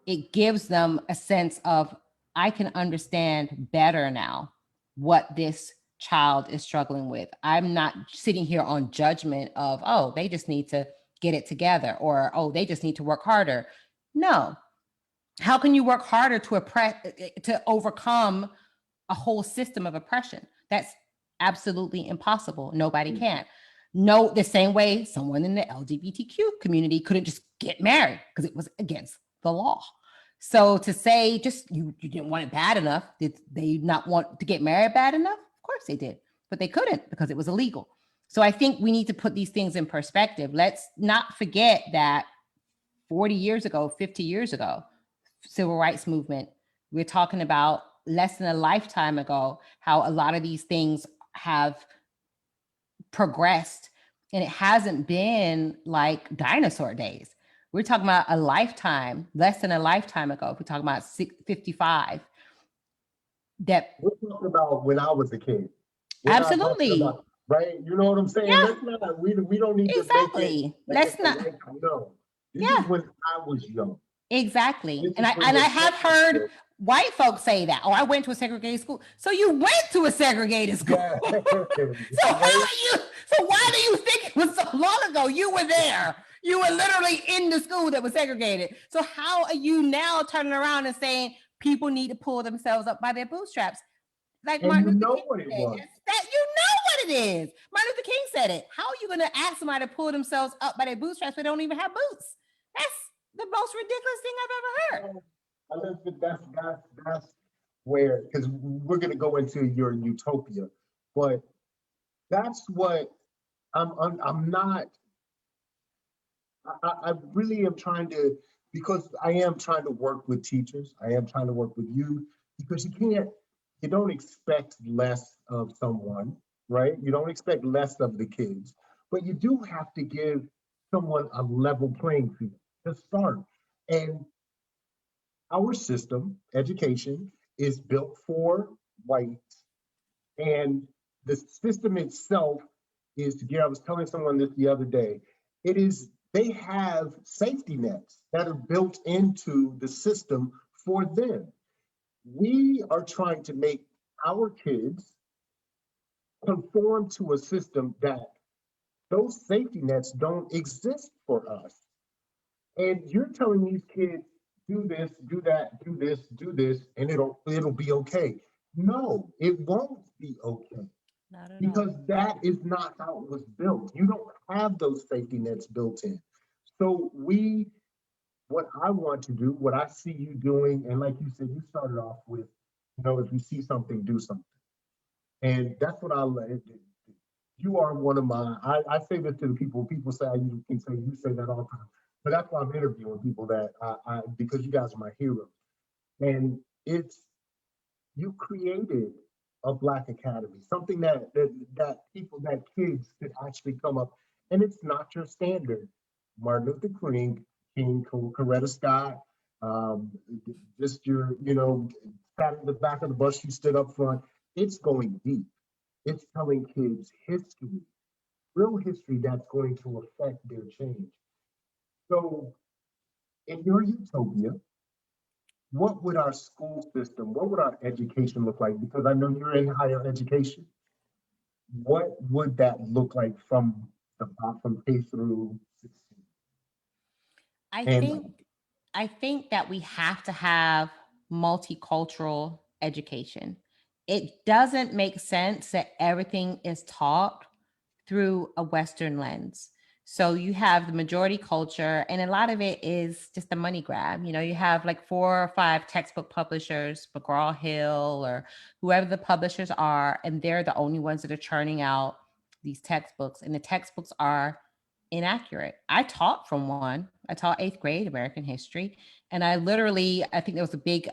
it gives them a sense of, I can understand better now what this child is struggling with. I'm not sitting here on judgment of, oh, they just need to get it together, or, oh, they just need to work harder. No. How can you work harder to overcome a whole system of oppression? That's absolutely impossible. Nobody can. No, the same way someone in the LGBTQ community couldn't just get married because it was against the law. So to say just you didn't want it bad enough, did they not want to get married bad enough? Of course they did, but they couldn't because it was illegal. So I think we need to put these things in perspective. Let's not forget that 40 years ago, 50 years ago, civil rights movement, we're talking about less than a lifetime ago, how a lot of these things have progressed, and it hasn't been like dinosaur days. We're talking about a lifetime, less than a lifetime ago. If we're talking about 55, that We're talking about when I was a kid. We're not talking absolutely, about, right? You know what I'm saying? yeah, Let's not, we don't need to make it exactly. like Let's it's a not, lifetime. No, this is yeah, when I was young. exactly. This And is I when and the I have heard censorship. white folks say that. Oh, I went to a segregated school. So you went to a segregated school. Yeah, So how right. are you? So why do you think it was so long ago? You were there. You were literally in the school that was segregated. So how are you now turning around and saying people need to pull themselves up by their bootstraps? Like And Martin you Luther know King what it said, was. that you know what it is. Martin Luther King said it. How are you going to ask somebody to pull themselves up by their bootstraps if they don't even have boots? That's the most ridiculous thing I've ever heard. That's where, because we're gonna go into your utopia, but that's what I'm not. I really am trying to, because I am trying to work with teachers. I am trying to work with you because you don't expect less of someone, right? You don't expect less of the kids, but you do have to give someone a level playing field to start. And our system, education, is built for whites, and the system itself is to get, I was telling someone this the other day, they have safety nets that are built into the system for them. We are trying to make our kids conform to a system that Those safety nets don't exist for us. And you're telling these kids, do this, do that, do this, and it'll be okay. No, it won't be okay Not at all. because that is not how it was built. You don't have those safety nets built in. So what I want to do, what I see you doing, and like you said, you started off with, if you see something, do something. And that's what I like. You are one of my, I say this to the people say, you can say, you say that all the time. But that's why I'm interviewing people that because you guys are my heroes. And it's, you created a Black Academy, something that people, that kids could actually come up, and it's not your standard Martin Luther King, Coretta Scott, um, just your, sat in the back of the bus, you stood up front. It's going deep. It's telling kids history, real history that's going to affect their change. So, in your utopia, what would our school system, what would our education look like? Because I know you're in higher education. What would that look like from from K through 16? I And think I think that we have to have multicultural education. It doesn't make sense that everything is taught through a Western lens. So you have the majority culture, and a lot of it is just a money grab. You have like 4 or 5 textbook publishers, McGraw Hill or whoever the publishers are, and they're the only ones that are churning out these textbooks, and the textbooks are inaccurate. I taught from one. I taught 8th grade American history, and I think there was a big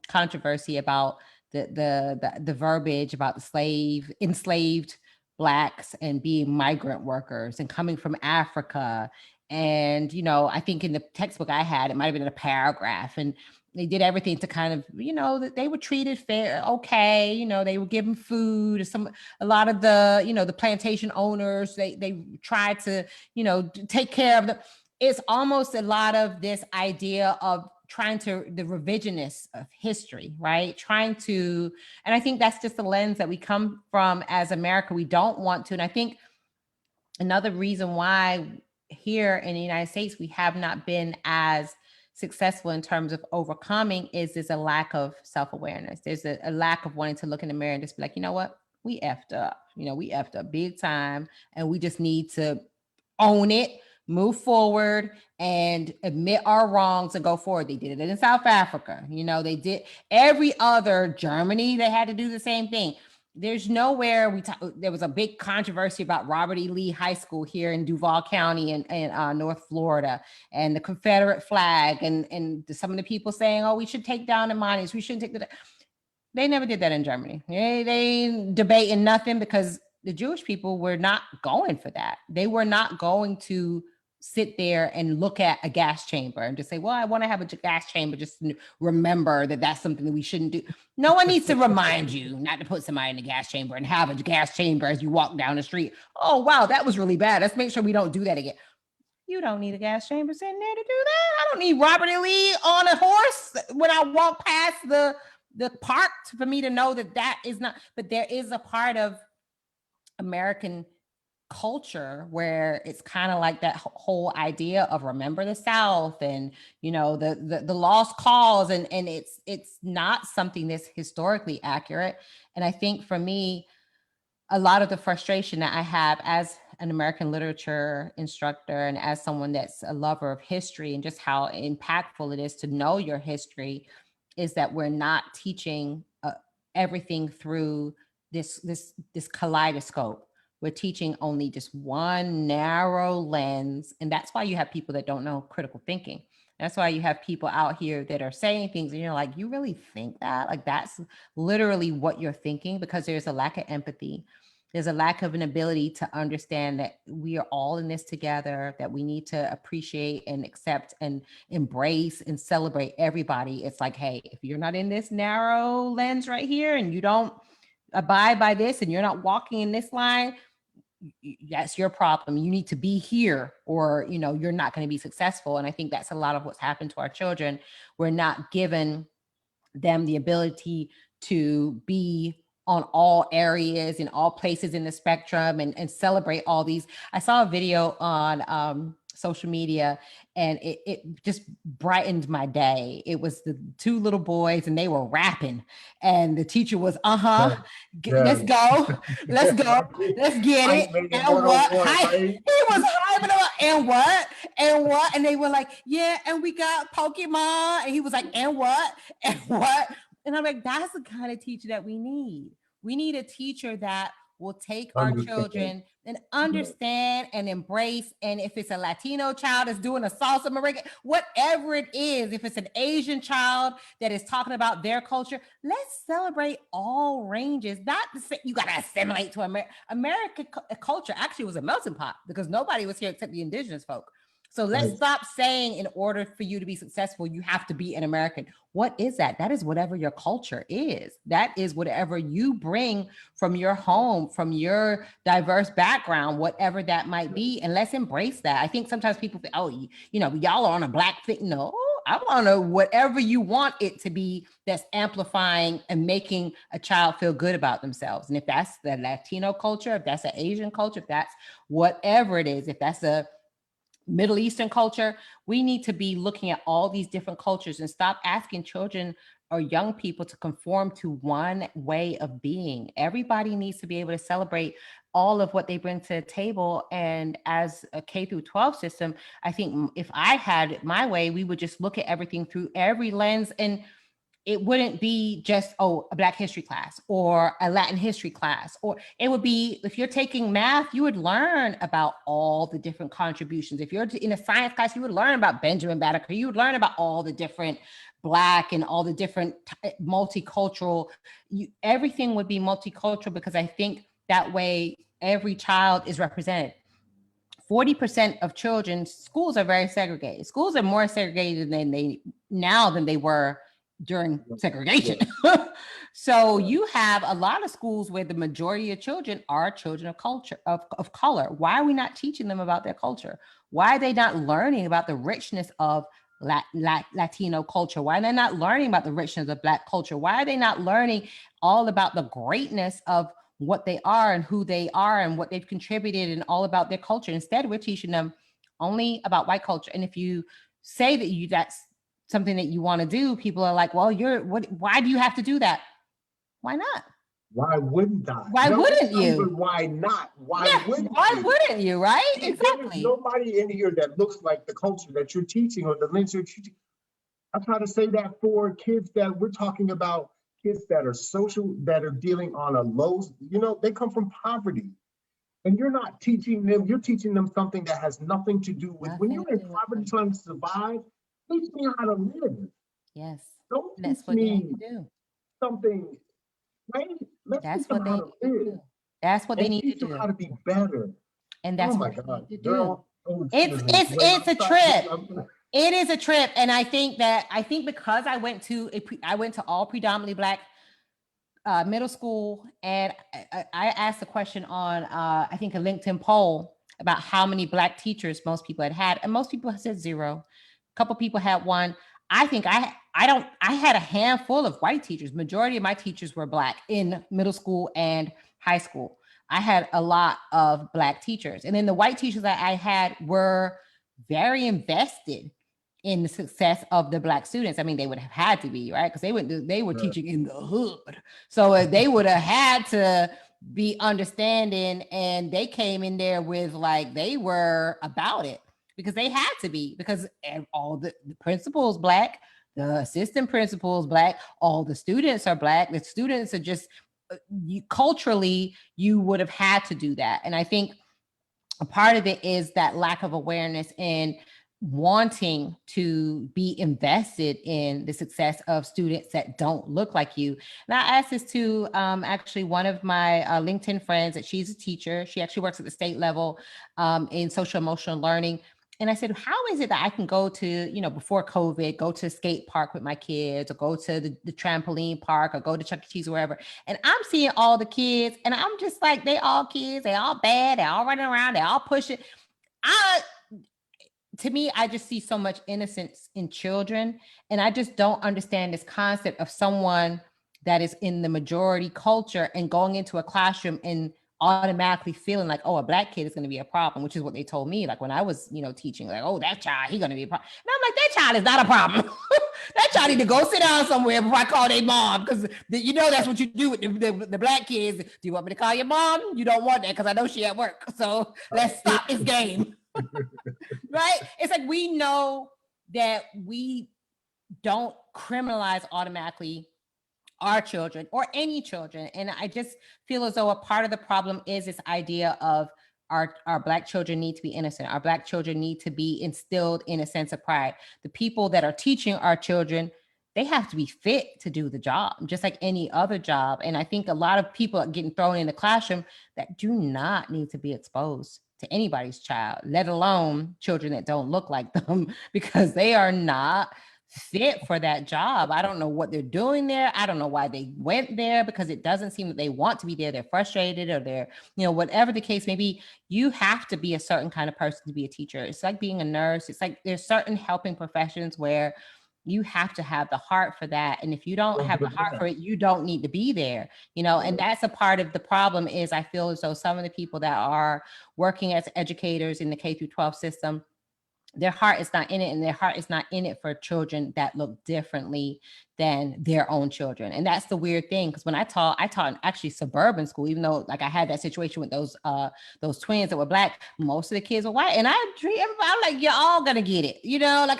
controversy about the verbiage about the enslaved blacks and being migrant workers and coming from Africa. And, I think in the textbook I had, it might have been in a paragraph, and they did everything to kind of, that they were treated fair. Okay. They were given food. A lot of the plantation owners, they tried to, take care of them. It's almost a lot of this idea of trying to the revisionist of history, right? And I think that's just the lens that we come from as America. We don't want to. And I think another reason why here in the United States we have not been as successful in terms of overcoming is there's a lack of self-awareness. There's a lack of wanting to look in the mirror and just be like, you know what? We effed up. We effed up big time, and we just need to own it, move forward, and admit our wrongs and go forward. They did it in South Africa. They did every other Germany. They had to do the same thing. There's nowhere there was a big controversy about Robert E. Lee High School here in Duval County in North Florida, and the Confederate flag, and some of the people saying, oh, we should take down the monuments. We shouldn't take They never did that in Germany. They debating nothing because the Jewish people were not going for that. They were not going to sit there and look at a gas chamber and just say, well, I want to have a gas chamber. Just remember that that's something that we shouldn't do. No one needs to remind you not to put somebody in a gas chamber and have a gas chamber as you walk down the street. Oh, wow, that was really bad. Let's make sure we don't do that again. You don't need a gas chamber sitting there to do that. I don't need Robert E. Lee on a horse when I walk past the park for me to know that is not. But there is a part of American culture where it's kind of like that whole idea of remember the South, and the lost cause, and it's not something that's historically accurate. And I think for me, a lot of the frustration that I have as an American literature instructor and as someone that's a lover of history and just how impactful it is to know your history is that we're not teaching everything through this kaleidoscope. We're teaching only just one narrow lens. And that's why you have people that don't know critical thinking. That's why you have people out here that are saying things and you're like, you really think that? Like that's literally what you're thinking, because there's a lack of empathy. There's a lack of an ability to understand that we are all in this together, that we need to appreciate and accept and embrace and celebrate everybody. It's like, hey, if you're not in this narrow lens right here and you don't abide by this and you're not walking in this line, that's your problem. You need to be here, or you're not going to be successful. And I think that's a lot of what's happened to our children. We're not given them the ability to be on all areas and all places in the spectrum and celebrate all these. I saw a video on social media and it just brightened my day. It was the two little boys and they were rapping and the teacher was, Yeah, let's yeah. go, let's go, let's get it. Hype Man And what? 101, Hi, right? he was hyping up and what? And what? And they were like, yeah, and we got Pokemon. And he was like, and what? And what? And I'm like, that's the kind of teacher that we need. We need a teacher that will take our Understand. children and Yeah. understand and embrace. And if it's a Latino child that's doing a salsa merengue, whatever it is, if it's an Asian child that is talking about their culture, let's celebrate all ranges. Not to say you got to assimilate to American culture. Actually, was a melting pot because nobody was here except the indigenous folk. So let's Right. stop saying in order for you to be successful, you have to be an American. What is that? That is whatever your culture is. That is whatever you bring from your home, from your diverse background, whatever that might be. And let's embrace that. I think sometimes people think, oh, y'all are on a black thing. No, I want to whatever you want it to be that's amplifying and making a child feel good about themselves. And if that's the Latino culture, if that's an Asian culture, if that's whatever it is, if that's a Middle Eastern culture, we need to be looking at all these different cultures and stop asking children or young people to conform to one way of being. Everybody needs to be able to celebrate all of what they bring to the table. And as a K through 12 system, I think if I had it my way, we would just look at everything through every lens and it wouldn't be just, oh, a Black history class or a Latin history class, or it would be, if you're taking math, you would learn about all the different contributions. If you're in a science class, you would learn about Benjamin Banneker. You would learn about all the different Black and all the different multicultural, everything would be multicultural because I think that way every child is represented. 40% of children, schools are very segregated. Schools are more segregated than they were during segregation. So you have a lot of schools where the majority of children are children of culture, of color. Why are we not teaching them about their culture? Why are they not learning about the richness of Latino culture? Why are they not learning about the richness of Black culture? Why are they not learning all about the greatness of what they are and who they are and what they've contributed and all about their culture? Instead, we're teaching them only about white culture. And if you say that that's something that you want to do, people are like, well, why do you have to do that? Why not? Why wouldn't I? Why wouldn't you? Even why not? Why wouldn't why you? wouldn't you, right? There's Exactly. nobody in here that looks like the culture that you're teaching or the lens you're teaching. I try to say that for kids that we're talking about, kids that are social, that are dealing on a low, they come from poverty. And you're not teaching them, you're teaching them something that has nothing to do with, when you're in poverty trying to survive, teach me how to live. Yes. Don't That's teach what they me need to do. something, right? Let's That's teach them what how they to need to live. do. That's what they And need to teach them do. how to be better. And that's Oh my what they God, need to do. girl. Oh, It's a trip. It is a trip. And I think because I went to all predominantly Black middle school, and I asked a question on I think a LinkedIn poll about how many Black teachers most people had, and most people said zero. A couple people had one. I think I had a handful of white teachers. Majority of my teachers were Black in middle school and high school. I had a lot of Black teachers, and then the white teachers that I had were very invested in the success of the Black students. I mean, they would have had to be, right? Because they were teaching in the hood. So they would have had to be understanding, and they came in there with like, they were about it because they had to be, because all the principals Black, the assistant principals Black, all the students are Black. The students are just culturally, you would have had to do that. And I think a part of it is that lack of awareness and wanting to be invested in the success of students that don't look like you. And I asked this to actually one of my LinkedIn friends, that she's a teacher. She actually works at the state level in social emotional learning. And I said, how is it that I can go to, before COVID, go to a skate park with my kids, or go to the trampoline park, or go to Chuck E. Cheese or wherever. And I'm seeing all the kids, and I'm just like, they all kids, they all bad, they all running around, they all pushing. To me, I just see so much innocence in children. And I just don't understand this concept of someone that is in the majority culture and going into a classroom and automatically feeling like, oh, a Black kid is going to be a problem, which is what they told me. Like when I was, teaching, like, oh, that child, he's going to be a problem. And I'm like, that child is not a problem. That child need to go sit down somewhere before I call their mom, because that's what you do with the Black kids. Do you want me to call your mom? You don't want that because I know she at work. So let's stop this game. Right? It's like we know that we don't criminalize automatically our children or any children. And I just feel as though a part of the problem is this idea of our Black children need to be innocent. Our Black children need to be instilled in a sense of pride. The people that are teaching our children, they have to be fit to do the job, just like any other job. And I think a lot of people are getting thrown in the classroom that do not need to be exposed to anybody's child, let alone children that don't look like them, because they are not fit for that job. I don't know what they're doing there. I don't know why they went there, because it doesn't seem that they want to be there. They're frustrated, or they're, whatever the case may be. You have to be a certain kind of person to be a teacher. It's like being a nurse. It's like there's certain helping professions where you have to have the heart for that. And if you don't have the heart for it, you don't need to be there, and that's a part of the problem. Is I feel as though some of the people that are working as educators in the K through 12 system, their heart is not in it, and their heart is not in it for children that look differently than their own children. And that's the weird thing, because when I taught in actually suburban school, even though like I had that situation with those twins that were Black, most of the kids were white, and I treat everybody, I'm like, you're all gonna get it, like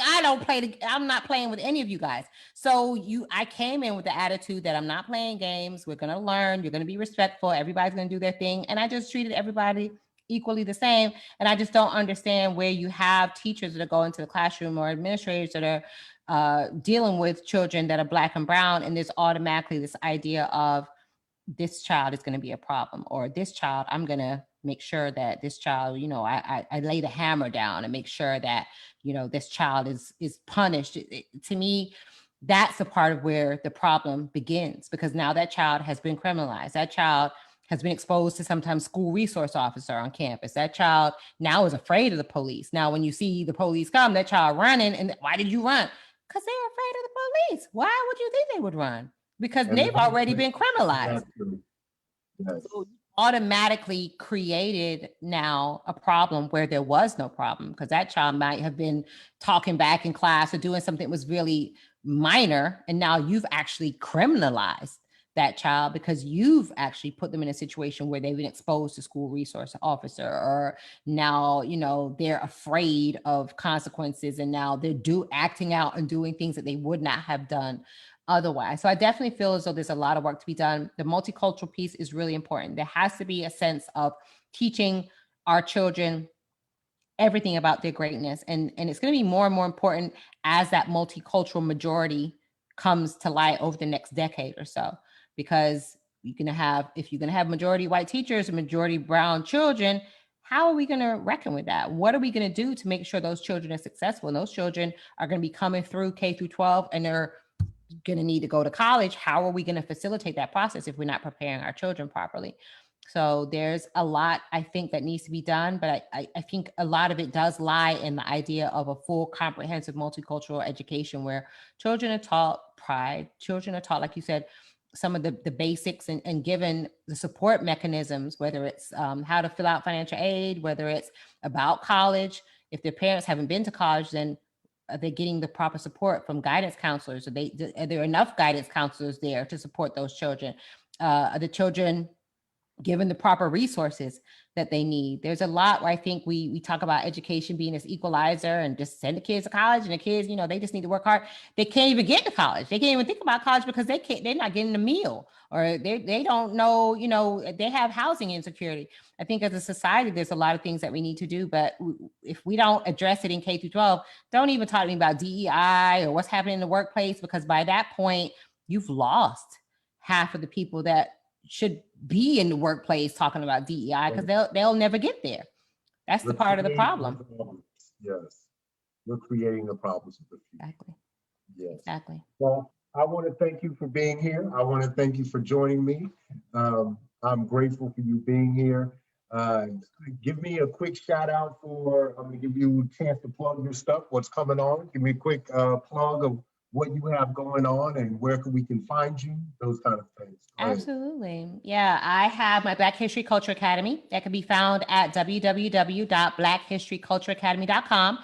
I'm not playing with any of you guys. So I came in with the attitude that I'm not playing games. We're gonna learn, you're gonna be respectful, everybody's gonna do their thing. And I just treated everybody equally the same. And I just don't understand where you have teachers that are going to the classroom, or administrators that are dealing with children that are Black and brown, and there's automatically this idea of this child is going to be a problem, or this child, I'm going to make sure that this child, I lay the hammer down and make sure that, this child is punished. To me, that's a part of where the problem begins, because now that child has been criminalized. That child has been exposed to sometimes school resource officer on campus. That child now is afraid of the police. Now, when you see the police come, that child running, and why did you run? Because they're afraid of the police. Why would you think they would run? Because they've already been criminalized. Yes. So automatically created now a problem where there was no problem, because that child might have been talking back in class or doing something that was really minor, and now you've actually criminalized that child because you've actually put them in a situation where they've been exposed to school resource officer, or now, they're afraid of consequences, and now they're acting out and doing things that they would not have done otherwise. So I definitely feel as though there's a lot of work to be done. The multicultural piece is really important. There has to be a sense of teaching our children everything about their greatness. And it's going to be more and more important as that multicultural majority comes to light over the next decade or so, because if you're going to have majority white teachers and majority brown children, how are we going to reckon with that? What are we going to do to make sure those children are successful? And those children are going to be coming through K through 12, and they're going to need to go to college. How are we going to facilitate that process if we're not preparing our children properly? So there's a lot, I think, that needs to be done, but I think a lot of it does lie in the idea of a full, comprehensive, multicultural education where children are taught pride, children are taught, like you said, some of the basics, and given the support mechanisms, whether it's how to fill out financial aid, whether it's about college. If their parents haven't been to college, then are they getting the proper support from guidance counselors? Are there enough guidance counselors there to support those children? Are the children given the proper resources that they need? There's a lot where I think we talk about education being this equalizer and just send the kids to college, and the kids, they just need to work hard. They can't even get to college. They can't even think about college because they're not getting a meal, or they don't know, they have housing insecurity. I think as a society, there's a lot of things that we need to do, but if we don't address it in K through 12, don't even talk to me about DEI or what's happening in the workplace, because by that point, you've lost half of the people that should be in the workplace talking about DEI, because they'll never get there. That's the part of the problem. Yes, we're creating the problems of the future. Exactly. Yes. Exactly. Well, I want to thank you for being here. I want to thank you for joining me. I'm grateful for you being here. Give me a quick shout out I'm going to give you a chance to plug your stuff, what's coming on. Give me a quick plug of what you have going on and where we can find you, those kind of things. Go ahead. Absolutely. Yeah, I have my Black History Culture Academy that can be found at www.blackhistorycultureacademy.com.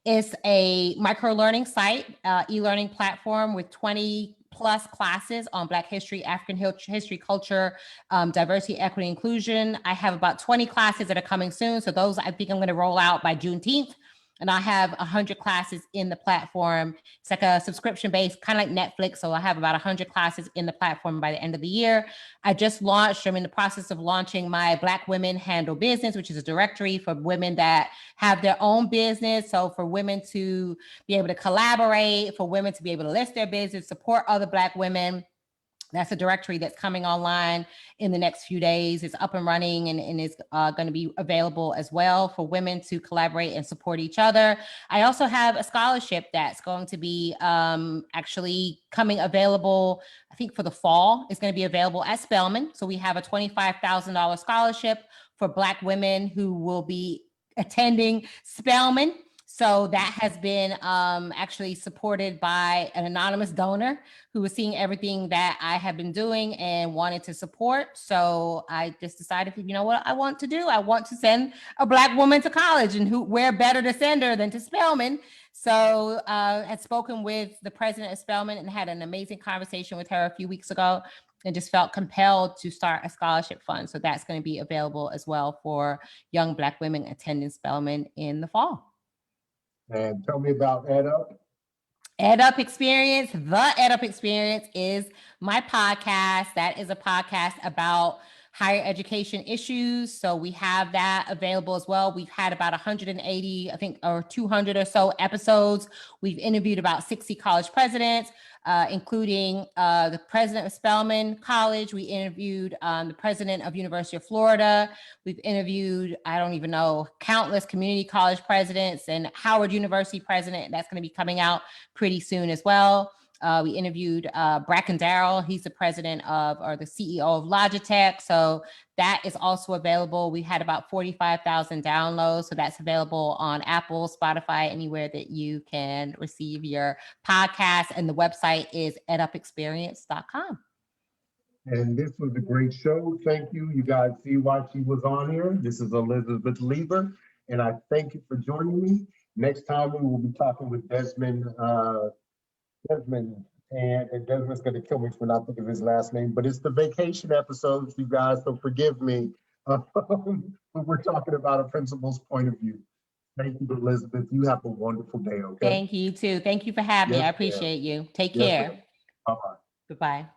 It's a micro learning site, e-learning platform with 20 plus classes on Black history, African history, culture, diversity, equity, inclusion. I have about 20 classes that are coming soon. So those I think I'm going to roll out by Juneteenth. And I have 100 classes in the platform. It's like a subscription based, kind of like Netflix. So I have about 100 classes in the platform by the end of the year. I'm in the process of launching my Black Women Handle Business, which is a directory for women that have their own business. So for women to be able to collaborate, for women to be able to list their business, support other Black women. That's a directory that's coming online in the next few days. It's up and running and is going to be available as well for women to collaborate and support each other. I also have a scholarship that's going to be actually coming available, I think for the fall. It's going to be available at Spelman. So we have a $25,000 scholarship for Black women who will be attending Spelman. So that has been actually supported by an anonymous donor who was seeing everything that I have been doing and wanted to support. So I just decided, you know what I want to do? I want to send a Black woman to college, and where better to send her than to Spelman? So I had spoken with the president of Spelman and had an amazing conversation with her a few weeks ago, and just felt compelled to start a scholarship fund. So that's going to be available as well for young Black women attending Spelman in the fall. And tell me about EdUp. EdUp Experience. The EdUp Experience is my podcast. That is a podcast about higher education issues. So we have that available as well. We've had about 180, I think, or 200 or so episodes. We've interviewed about 60 college presidents, including the president of Spelman College. We interviewed the president of University of Florida. We've interviewed, I don't even know, countless community college presidents and Howard University president. That's going to be coming out pretty soon as well. We interviewed Bracken Darrell. He's the president of, or the CEO of Logitech. So that is also available. We had about 45,000 downloads. So that's available on Apple, Spotify, anywhere that you can receive your podcast. And the website is edupexperience.com. And this was a great show. Thank you. You guys see why she was on here. This is Elizabeth Leiba, and I thank you for joining me. Next time we will be talking with Desmond, and Desmond's going to kill me for not thinking of his last name, but it's the vacation episodes, you guys, so forgive me. But we're talking about a principal's point of view. Thank you, Elizabeth. You have a wonderful day, okay? Thank you, too. Thank you for having me. I appreciate you. Take care. Bye-bye. Goodbye.